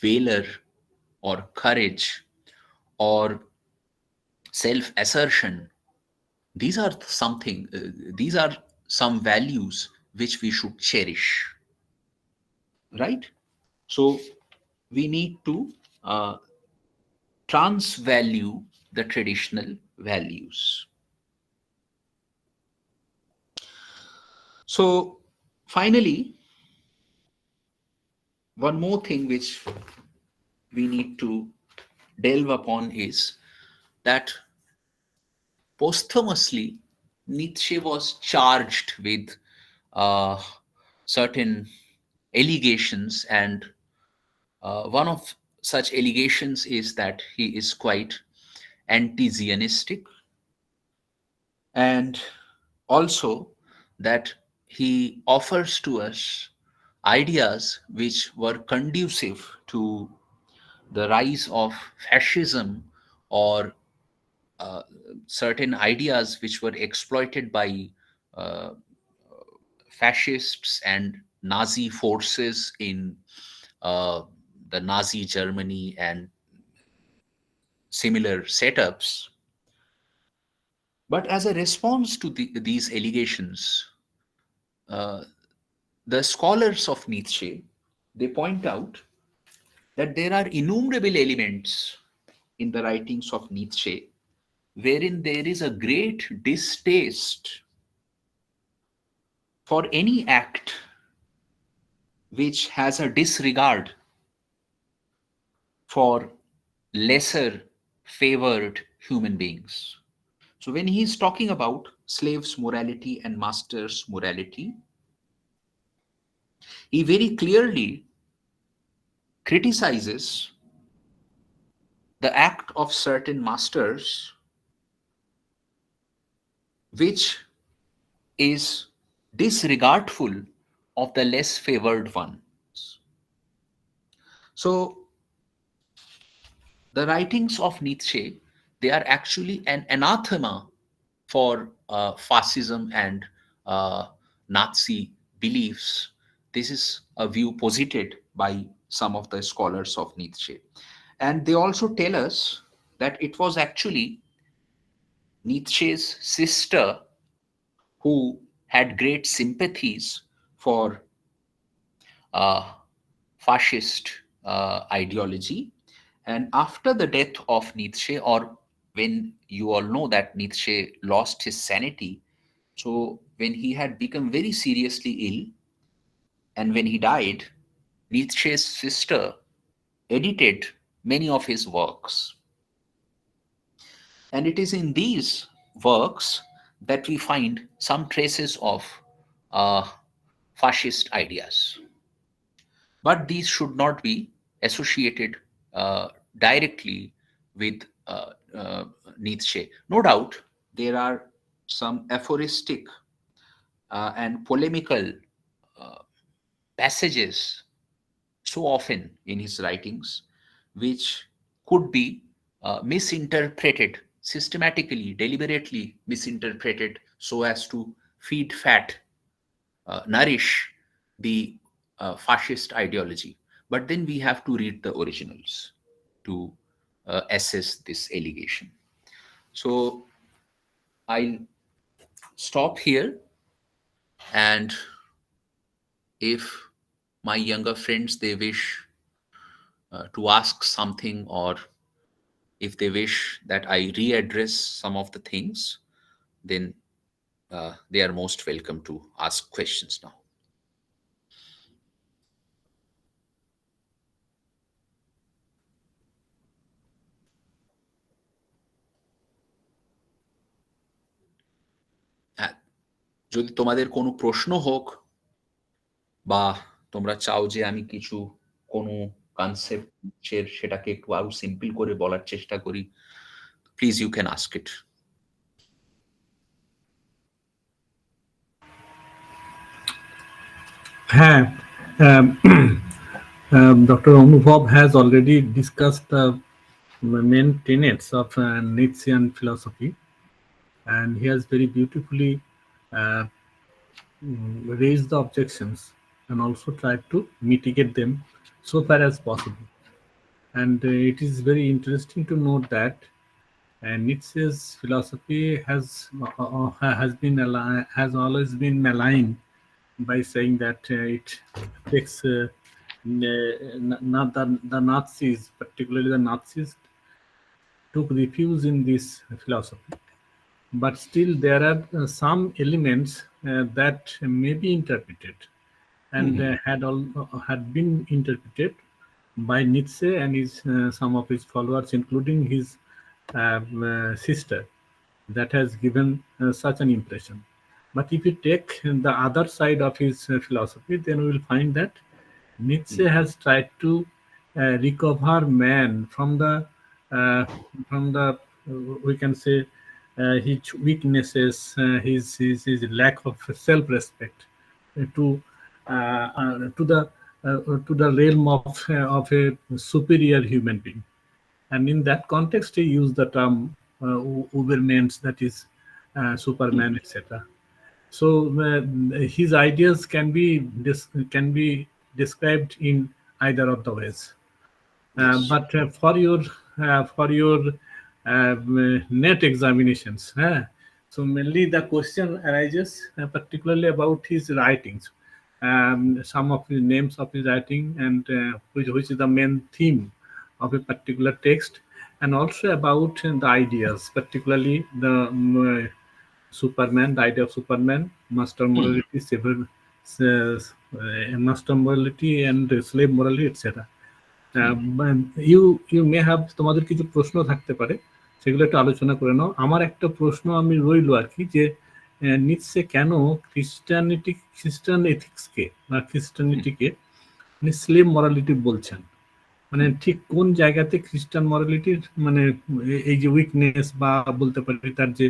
valor, or courage, or self assertion, these are some values which we should cherish, right? So we need to transvalue the traditional values. So, finally, one more thing which we need to delve upon is that posthumously, Nietzsche was charged with uh, certain allegations, and one of such allegations is that he is quite anti Zionistic, and also that he offers to us ideas which were conducive to the rise of fascism, or uh, certain ideas which were exploited by uh, fascists and Nazi forces in uh, the Nazi Germany and similar setups. But as a response to these allegations, uh, the scholars of Nietzsche, they point out that there are innumerable elements in the writings of Nietzsche wherein there is a great distaste for any act which has a disregard for lesser favored human beings. So, when he is talking about slaves' morality and masters' morality, he very clearly criticizes the act of certain masters, which is disregardful of the less favored ones. So, the writings of Nietzsche, they are actually an anathema for fascism and uh, Nazi beliefs. This is a view posited by some of the scholars of Nietzsche. And they also tell us that it was actually Nietzsche's sister who had great sympathies for uh, fascist ideology. And after the death of Nietzsche, or when you all know that Nietzsche lost his sanity, so when he had become very seriously ill and when he died, Nietzsche's sister edited many of his works. And it is in these works that we find some traces of uh, fascist ideas. But these should not be associated directly with Nietzsche. No doubt, there are some aphoristic and polemical uh, passages so often in his writings, which could be misinterpreted systematically, deliberately misinterpreted so as to feed fat, nourish the fascist ideology. But then we have to read the originals to assess this allegation. So I'll stop here, and if my younger friends they wish to ask something, or if they wish that I readdress some of the things, then they are most welcome to ask questions now. হ্যাঁ, যদি তোমাদের কোনো প্রশ্ন হোক, বা তোমরা চাও যে আমি কিছু কোনো কনসেপ্ট সেটাকে একটু আরো সিম্পল করে বলার চেষ্টা করি, প্লিজ ইউ ক্যান আস্ক ইট। হ্যাঁ, Dr. Anubhav has already discussed the main tenets of Nietzschean philosophy, and he has very beautifully uh, raised the objections and also tried to mitigate them so far as possible. And it is very interesting to note that Nietzsche's philosophy has always been maligned by saying that it takes not the Nazis, particularly the Nazis, took refuge in this philosophy. But still, there are some elements that may be interpreted and had been interpreted by Nietzsche and his some of his followers, including his sister, that has given such an impression. But if you take the other side of his philosophy, then we will find that Nietzsche has tried to recover man uh, from the we can say his weaknesses, his lack of self-respect, to to the realm of a superior human being. And in that context, he used the term Ubermensch, that is Superman, etc. So his ideas can be described in either of the ways. Yes. But for your net examinations, so mainly the question arises particularly about his writings, some of the names of his writing, and which is the main theme of a particular text, and also about the ideas, particularly the Superman, the idea of Superman, master morality, master morality, and slave morality, etc. You may have, তোমাদের কিছু প্রশ্ন থাকতে পারে, সেগুলো একটু আলোচনা করে নাও। আমার একটা প্রশ্ন আমি রইল আর কি, যে নিৎসে কেন খ্রিস্টান এথিক্সকে বা খ্রিস্টানিটিকে স্লেভ মরালিটি বলছেন, মানে ঠিক কোন জায়গাতে খ্রিস্টান মরালিটির মানে এই যে উইকনেস বা বলতে পারি তার যে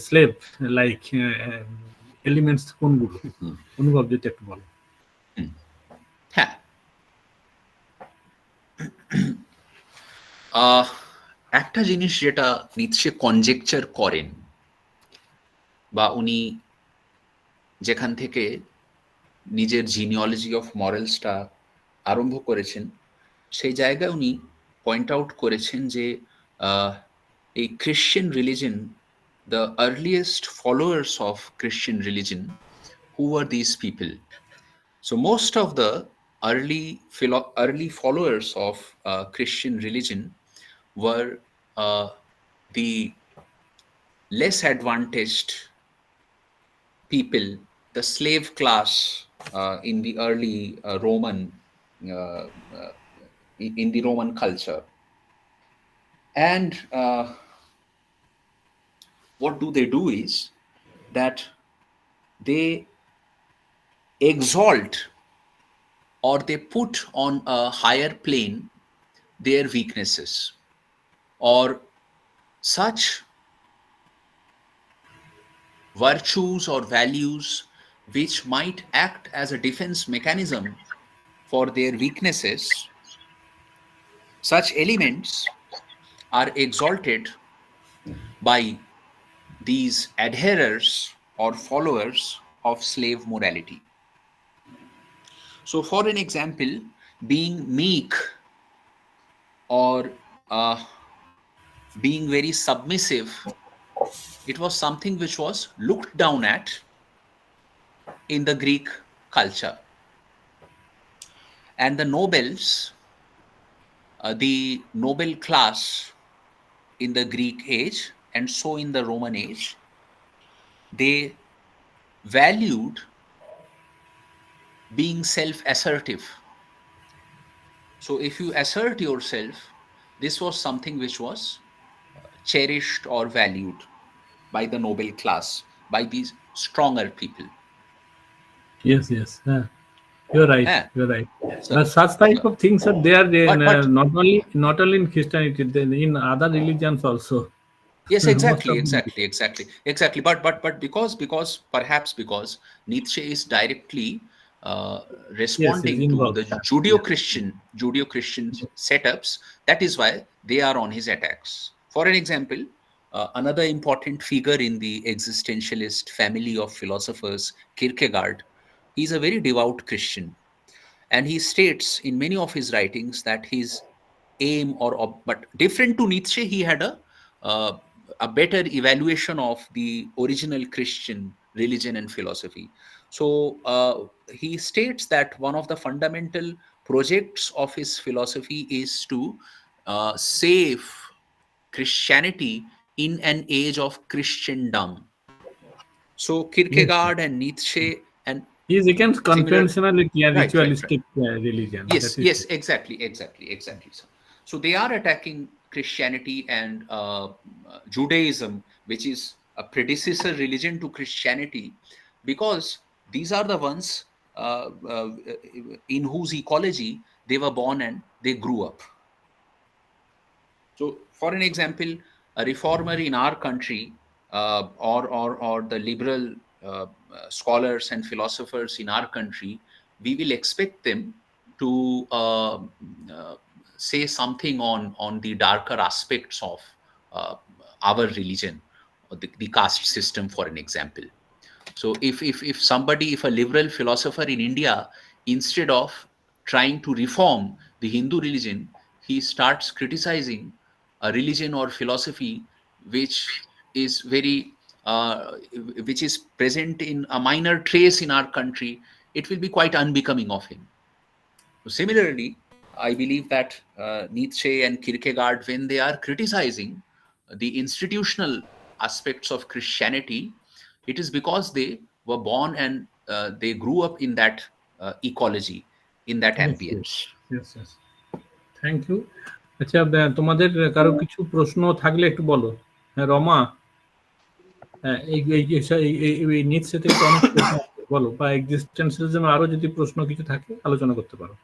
স্লেভ লাইক এলিমেন্টস কোনগুলো, অনুভব যদি একটু বলো। হ্যাঁ, একটা জিনিস যেটা নিৎসে কনজেকচার করেন, বা উনি যেখান থেকে নিজের জিনিওলজি অফ মরালসটা আরম্ভ করেছেন, সেই জায়গায় উনি পয়েন্ট আউট করেছেন যে এই Christian religion, the earliest followers of Christian religion, who are this people? So most of the early followers of Christian religion were the less advantaged people, the slave class in the early Roman, uh, uh, in the Roman culture. And what do they do is that they exalt, or they put on a higher plane their weaknesses, or such virtues or values which might act as a defense mechanism for their weaknesses. Such elements are exalted by these adherers or followers of slave morality. So, for an example, being meek, or being very submissive, it was something which was looked down at in the Greek culture. And the nobles, the noble class in the Greek age, and so in the Roman age, they valued being self-assertive. So if you assert yourself, this was something which was cherished or valued by the noble class, by these stronger people. Yes, yes. You're right. Yeah. You're right. So, Such type of things are there but not only in Christianity, then in other religions also. yes, Most exactly, of them. exactly. But because perhaps because Nietzsche is directly Yes, yes, responding to involved. the Yeah. Judeo-Christian setups, that is why they are on his attacks. For an example, another important figure in the existentialist family of philosophers, Kierkegaard, he's a very devout Christian, and he states in many of his writings that his aim, but different to Nietzsche, he had uh, a better evaluation of the original Christian religion and philosophy. So he states that one of the fundamental projects of his philosophy is to save Christianity in an age of Christendom. So Yes, yes. Kierkegaard and Nietzsche and He is against similar, conventionality and right, right, right. ritualistic religion. Yes, That is yes, exactly. So they are attacking Christianity and Judaism, which is a predecessor religion to Christianity, because these are the ones in whose ecology they were born and they grew up. So, for an example, a reformer in our country, or the liberal scholars and philosophers in our country, we will expect them to say something on the darker aspects of uh, our religion, or the caste system, for an example. So if somebody, if a liberal philosopher in India, instead of trying to reform the Hindu religion, he starts criticizing a religion or philosophy which is very which is present in a minor trace in our country, it will be quite unbecoming of him. So similarly, I believe that Nietzsche and Kierkegaard, when they are criticizing the institutional aspects of Christianity, it is because they were born and they grew up in that ecology, in that yes, yes, ambience. yes, yes. Thank you. আচ্ছা, তোমাদের কারো কিছু প্রশ্ন থাকলে একটু বলো। হ্যাঁ, রমা, এই এই এই নিচ্ছে থেকে তো অনেক প্রশ্ন আছে, বলো, বা এক্সিস্টেন্সিয়ালিজম আরো যদি প্রশ্ন কিছু থাকে আলোচনা করতে পারো।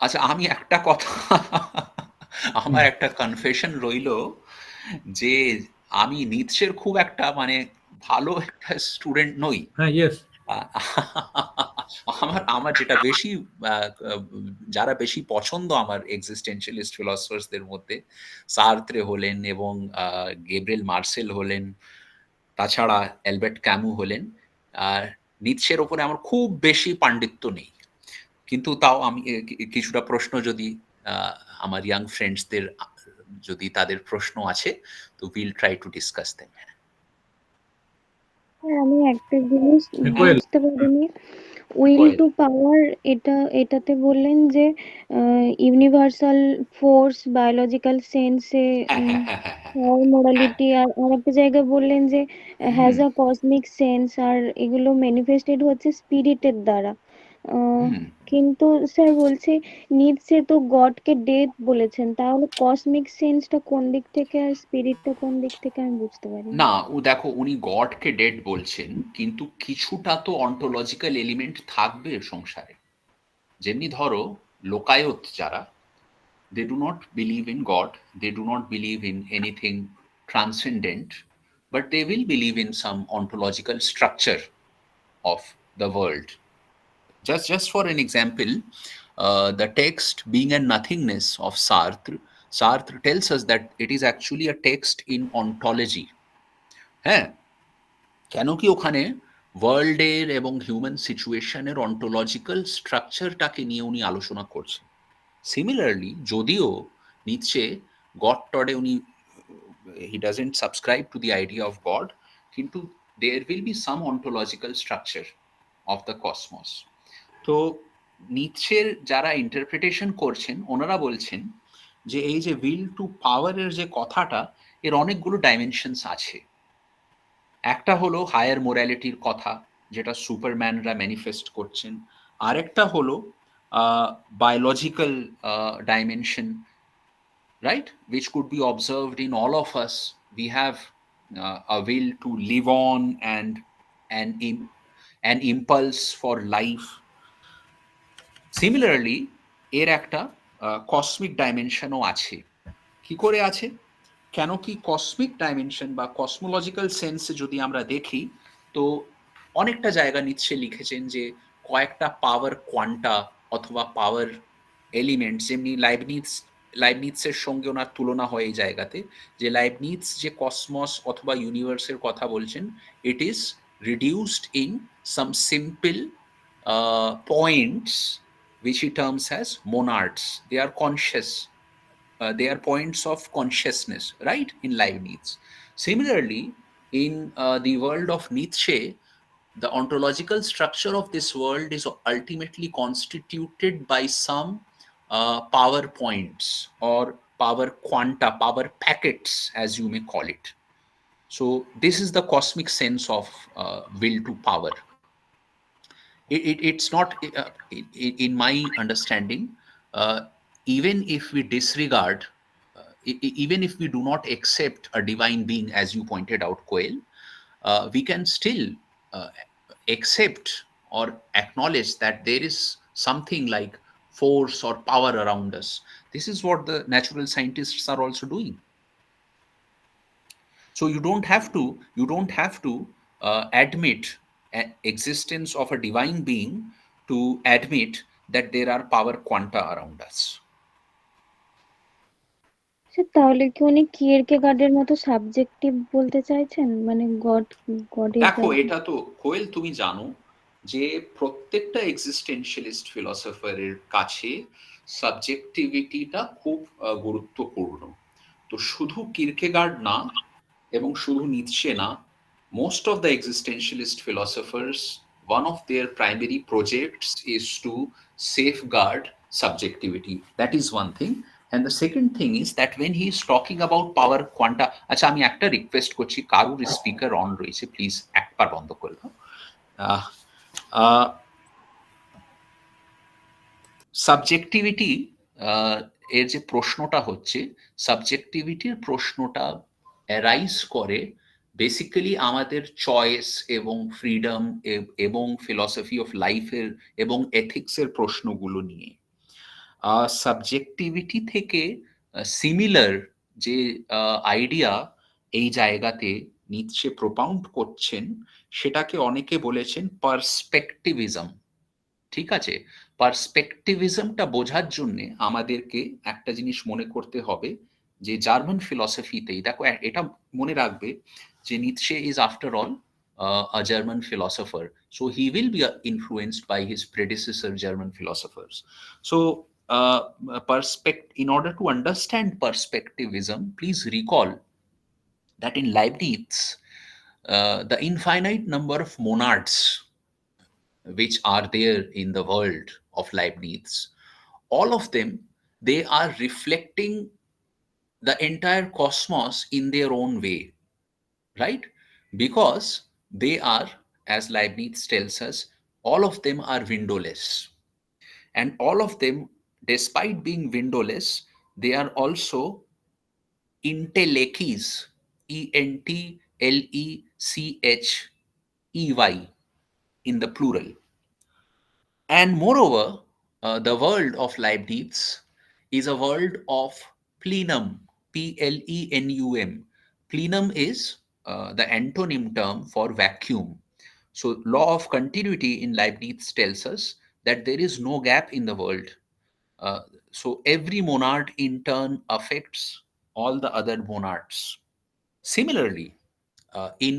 আচ্ছা, আমি একটা কথা আমার হুম। একটা কনফেশন রইল, যে আমি নিৎসের খুব একটা মানে ভালো একটা স্টুডেন্ট নই। হ্যাঁ, ইয়েস। আ- আমার আমার যেটা বেশি যারা বেশি পছন্দ আমার এক্সিস্টেন্সিয়ালিস্ট ফিলসফার্সদের মধ্যে, সার্ত্রে হলেন এবং গেব্রিয়েল মার্সেল হলেন, তাছাড়া অ্যালবার্ট ক্যামু হলেন। আর নিৎসের ওপরে আমার খুব বেশি পাণ্ডিত্য নেই, কিন্তু তাও আমি কিছুটা প্রশ্ন যদি আহ, আমার ইয়াং ফ্রেন্ডসদের যদি তাদের প্রশ্ন আছে, তো will try to discuss them. হ্যাঁ, আমি একটা জিনিস কোয়েল। বুঝতে পারিনি। উইল কোয়েল, টু পাওয়ার, এটাতে বললেন যে ইউনিভার্সাল ফোর্স, বায়োলজিক্যাল সেন্সে হ্যাঁ হ্যাঁ হ্যাঁ হ্যাঁ হ্যাঁ হ্যাঁ, মোরালিটি, আর একটা জায়গায় বললেন যে whom has a cosmic sense, আর এগুলো ম্যানিফেস্টেড হচ্ছে স্পিরিটের দ্বারা। আহ, হুম। কিন্তু স্যার বলছে নিডসে তো গডকে ডেথ বলেছেন, তাহলে কসমিক সেন্সটা কোন দিক থেকে আর স্পিরিটটা কোন দিক থেকে আমি বুঝতে পারিনি। না, ও দেখো, উনি গডকে ডেড বলছেন, কিন্তু কিছুটা তো অন্টোলজিক্যাল এলিমেন্ট থাকবে সংসারে। যেমনি ধরো, লোকায়ত যারা, they do not believe in God, they do not believe in anything transcendent, but they will believe in some ontological structure of the world. Just for an example, the text Being and Nothingness of Sartre tells us that it is actually a text in ontology. হ্যাঁ, কেন কি ওখানে ওয়ার্ল্ডের এবং human সিচুয়েশনের ontological স্ট্রাকচারটাকে নিয়ে উনি আলোচনা করছেন। সিমিলারলি, যদিও নিচ্ছে গড টডে উনি he doesn't subscribe to the idea of God, কিন্তু there will be some ontological structure of the cosmos. তো নিৎসের যারা ইন্টারপ্রিটেশন করছেন, ওনারা বলছেন যে এই যে উইল টু পাওয়ারের যে কথাটা, এর অনেকগুলো ডাইমেনশনস আছে। একটা হলো হায়ার মোরালিটির কথা, যেটা সুপারম্যানরা ম্যানিফেস্ট করছেন। আরেকটা হলো biological dimension, right, which could be observed in all of us. We have a will to live on, and an impulse for life. Similarly, এর একটা কসমিক ডাইমেনশনও আছে। কি করে আছে? কেন কি কসমিক ডাইমেনশন বা কসমোলজিক্যাল সেন্সে যদি আমরা দেখি, তো অনেকটা জায়গা নিচ্ছে লিখেছেন যে কয়েকটা পাওয়ার কোয়ান্টা অথবা পাওয়ার এলিমেন্ট, যেমনি লাইবনিটসের সঙ্গে ওনার তুলনা হয় এই জায়গাতে, যে লাইবনিটস যে কসমস অথবা ইউনিভার্সের কথা বলছেন, it is reduced in some simple points which he terms as monads. They are conscious. They are points of consciousness, right, in Leibniz. Similarly, in the world of Nietzsche, the ontological structure of this world is ultimately constituted by some power points or power quanta, power packets, as you may call it. So this is the cosmic sense of will to power. It's not, in my understanding, even if we disregard, even if we do not accept a divine being, as you pointed out, Koel, we can still uh, accept or acknowledge that there is something like force or power around us. This is what the natural scientists are also doing. So you don't have to admit existence of a divine being to admit that there are power quanta around us. Sir তাহলে কি উনি কিয়েরকেগার্ডের মতো subjective বলতে চাইছেন, মানে গডের দেখো, এটা তো কোয়েল তুমি জানো যে প্রত্যেকটা এক্সিস্টেনশিয়ালিস্ট ফিলসফারের কাছে সাবজেক্টিভিটিটা খুব গুরুত্বপূর্ণ। তো শুধু কিরকেগার্ড না এবং শুধু নিৎসে না, most of the existentialist philosophers, one of their primary projects is to safeguard subjectivity. That is one thing. And the second thing is that when he is talking about power quanta, আচ্ছা আমি একটা request করছি, কারুর speaker on রয়েছে, please একবার বন্ধ করে দাও। সাবজেক্টিভিটি এর যে প্রশ্নটা হচ্ছে, সাবজেক্টিভিটির প্রশ্নটা অ্যারাইজ করে বেসিক্যালি আমাদের চয়েস এবং ফ্রিডম এবং ফিলসফি অফ লাইফের এবং এথিক্সের প্রশ্নগুলো নিয়ে। সাবজেক্টিভিটি থেকে সিমিলার যে আইডিয়া এই জায়গাতে নিৎসে প্রপাউন্ড করছেন, সেটাকে অনেকে বলেছেন পার্সপেক্টিভিজম। ঠিক আছে, পার্সপেক্টিভিজমটা বোঝার জন্য আমাদেরকে একটা জিনিস মনে করতে হবে যে জার্মান ফিলসফিতেই, দেখো এটা মনে রাখবে যে Nietzsche is after all a German philosopher, so he will be influenced by his predecessor German philosophers. So in order to understand perspectivism, please recall that in Leibniz, the infinite number of monads which are there in the world of Leibniz, all of them, they are reflecting the entire cosmos in their own way, right? Because they are, as Leibniz tells us, all of them are windowless. And all of them, despite being windowless, they are also entelechies, Entlechey, in the plural. And moreover, the world of Leibniz is a world of plenum, Plenum. Plenum is the antonym term for vacuum. So law of continuity in Leibniz tells us that there is no gap in the world. So every monad in turn affects all the other monads. Similarly, in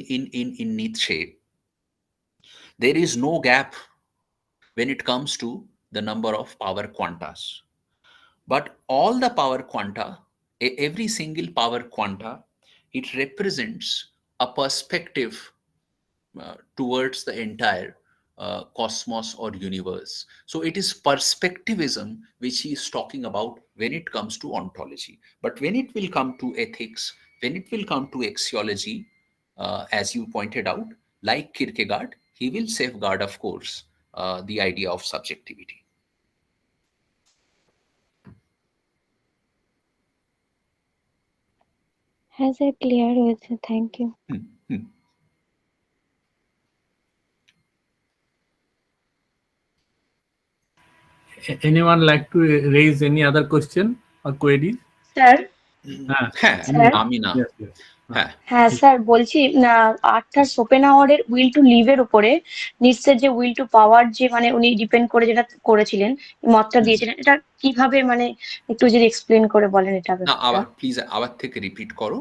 Nietzsche, there is no gap when it comes to the number of power quantas. But all the power quanta, every single power quanta, it represents a perspective towards the entire cosmos or universe. So it is perspectivism which he is talking about when it comes to ontology. But when it will come to ethics, when it will come to axiology, as you pointed out, like Kierkegaard, he will safeguard, of course, the idea of subjectivity. হ্যাঁ sir, clear হয়েছে, thank you. Anyone like to raise any other question or queries? Sir হ্যাঁ, sir? আমি না। Yes, yes. হ্যাঁ, হ্যাঁ sir, বলছি Arthur শোপেনহাওয়ারের will to live এর উপরে নিশ্চয় যে উইল টু পাওয়ার, যে মানে উনি ডিপেন্ড করে যেটা করেছিলেন, মতটা দিয়েছিলেন, এটা কিভাবে, মানে একটু যদি এক্সপ্লেন করে বলেন এটা না, আবার প্লিজ আবার থেকে রিপিট করো।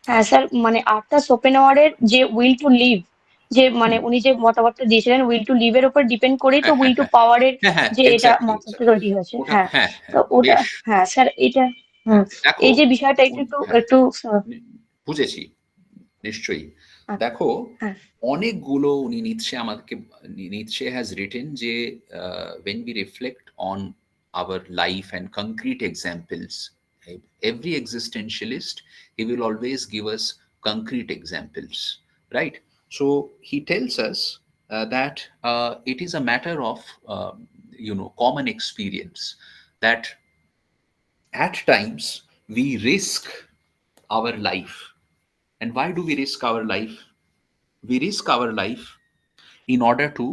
হ্যাঁ স্যার, মানে আর্থার শোপেনহাওয়ারের যে উইল টু লিভ, যে মানে উনি যে মতামতটা দিয়েছিলেন উইল টু লিভ এর উপর ডিপেন্ড করেই তো উইল টু পাওয়ারের যে এটা মতটা তৈরি হয়েছে। হ্যাঁ, তো ওটা, হ্যাঁ স্যার এটা, এই যে বিষয়টা একটু একটু বুঝেছি নিশ্চয়ই। দেখো হ্যাঁ অনেকগুলো উনি নিৎসে has written যে when we reflect on our life and concrete examples, every existentialist, he will always give us concrete examples, right? So he tells us that it is a matter of common experience, that at times we risk our life. And why do we risk our life? We risk our life in order to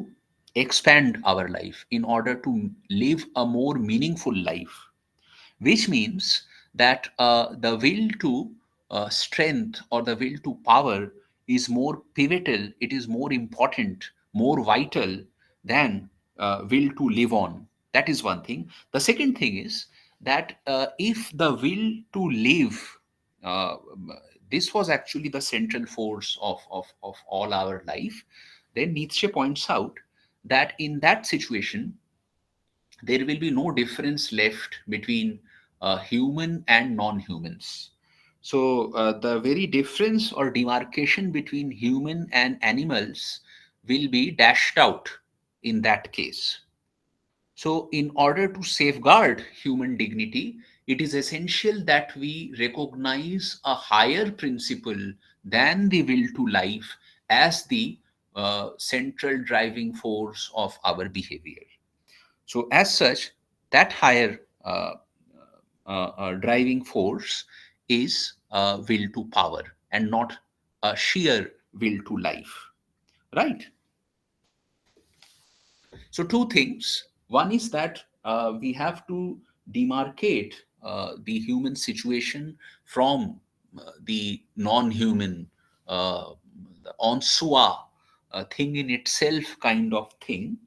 expand our life, in order to live a more meaningful life, which means that the will to strength or the will to power is more pivotal, it is more important, more vital than will to live on. That is one thing. The second thing is that if the will to live, uh, this was actually the central force of all our life, then Nietzsche points out that in that situation, there will be no difference left between human and non-humans. So the very difference or demarcation between human and animals will be dashed out in that case. So in order to safeguard human dignity, it is essential that we recognize a higher principle than the will to life as the central driving force of our behavior. So, as such, that higher driving force is will to power and not a sheer will to life, right? So, two things. One is that we have to demarcate the human situation from the non human, the en soi thing in itself kind of thing.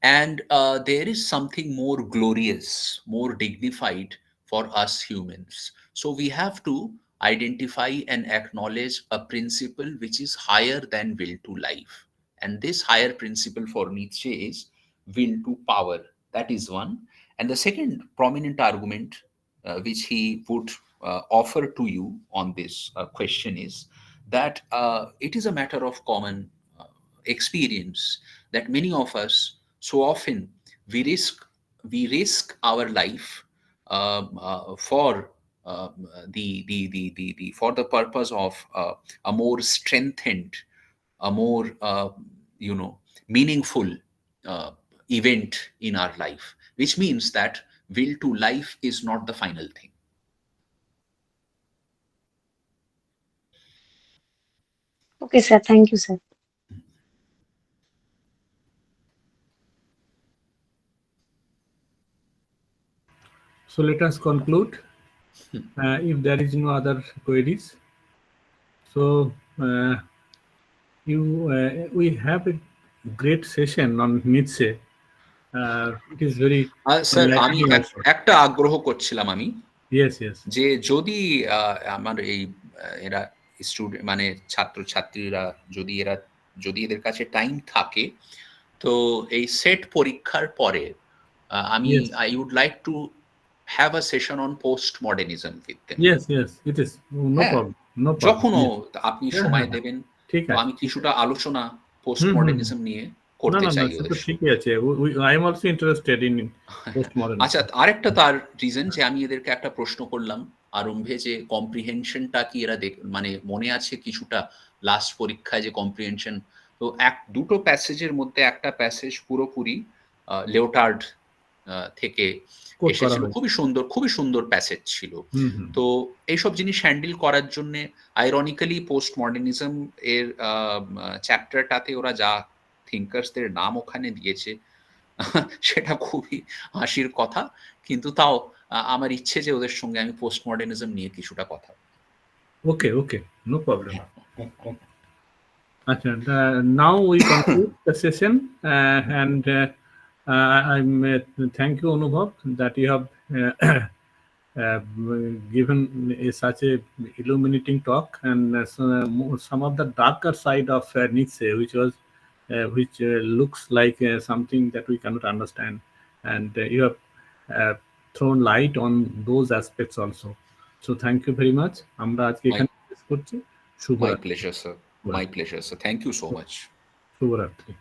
And there is something more glorious, more dignified for us humans. So we have to identify and acknowledge a principle which is higher than will to life. And this higher principle for Nietzsche is will to power. That is one. And the second prominent argument which he would offer to you on this question is that it is a matter of common experience that many of us so often we risk our life for for the purpose of a more strengthened, a more meaningful uh, event in our life, which means that will to life is not the final thing. okay sir, thank you sir. So let us conclude. If there is no other queries, so we have a great session on Nietzsche. It is very sir আমি enlightening also. একটা আগ্রহ করছিলাম আমি, Yes, yes. যে যদি আমার এই এরা স্টুডেন্ট মানে ছাত্রছাত্রীরা যদি এদের কাছে টাইম থাকে, তো এই সেট পরীক্ষার পরে আমি Yes. I would like to have a session on postmodernism with them. Yes, yes, it is. No হ্যাঁ, problem. No problem. যখনও Yes. আপনি হ্যাঁ, সময় হ্যাঁ, দেবেন, ঠিক তো আছে। আমি কিছুটা আলোচনা পোস্ট হুম, হুম, মডার্নিজম নিয়ে না করতে না না চাই সে ওদের তো সঙ্গে। ঠিকই আছে। I am also interested in post modern. আচ্ছা, আরেকটা তার রিজন যে আমি এদেরকে একটা প্রশ্ন করলাম আরম্ভে, যে কম্প্রিহেনশনটা কি এরা মানে মনে আছে কিছুটা লাস্ট পরীক্ষায় যে কম্প্রিহেনশন, তো দুটো প্যাসেজের মধ্যে একটা প্যাসেজ পুরোপুরি লেওটার্ড থেকে কোট করা এসেছিল, হয়েছে। খুবই সুন্দর প্যাসেজ ছিল। হুম, হুম। তো এইসব জিনিস হ্যান্ডেল করার জন্য আইরনিক্যালি পোস্ট মডার্নিজম এর চ্যাপ্টারটাতে ওরা যা থিঙ্কার্সদের নাম ওখানে দিয়েছে সেটা খুবই হাসির কথা, কিন্তু তাও আমার ইচ্ছে যে ওদের সঙ্গে আমি পোস্ট মডার্নিজম নিয়ে কিছুটা কথা। Okay, okay, no problem. আচ্ছা, now we conclude the session and I'm thank you Anubhav that you have given such a illuminating talk and some of the darker side of Nietzsche, which looks like something that we cannot understand, and you have thrown light on those aspects also. So thank you very much. আমরা আজকে এখানে শেষ করছি। My শুভরাত্রি। Pleasure sir. My pleasure sir, thank you so much. শুভরাত্রি।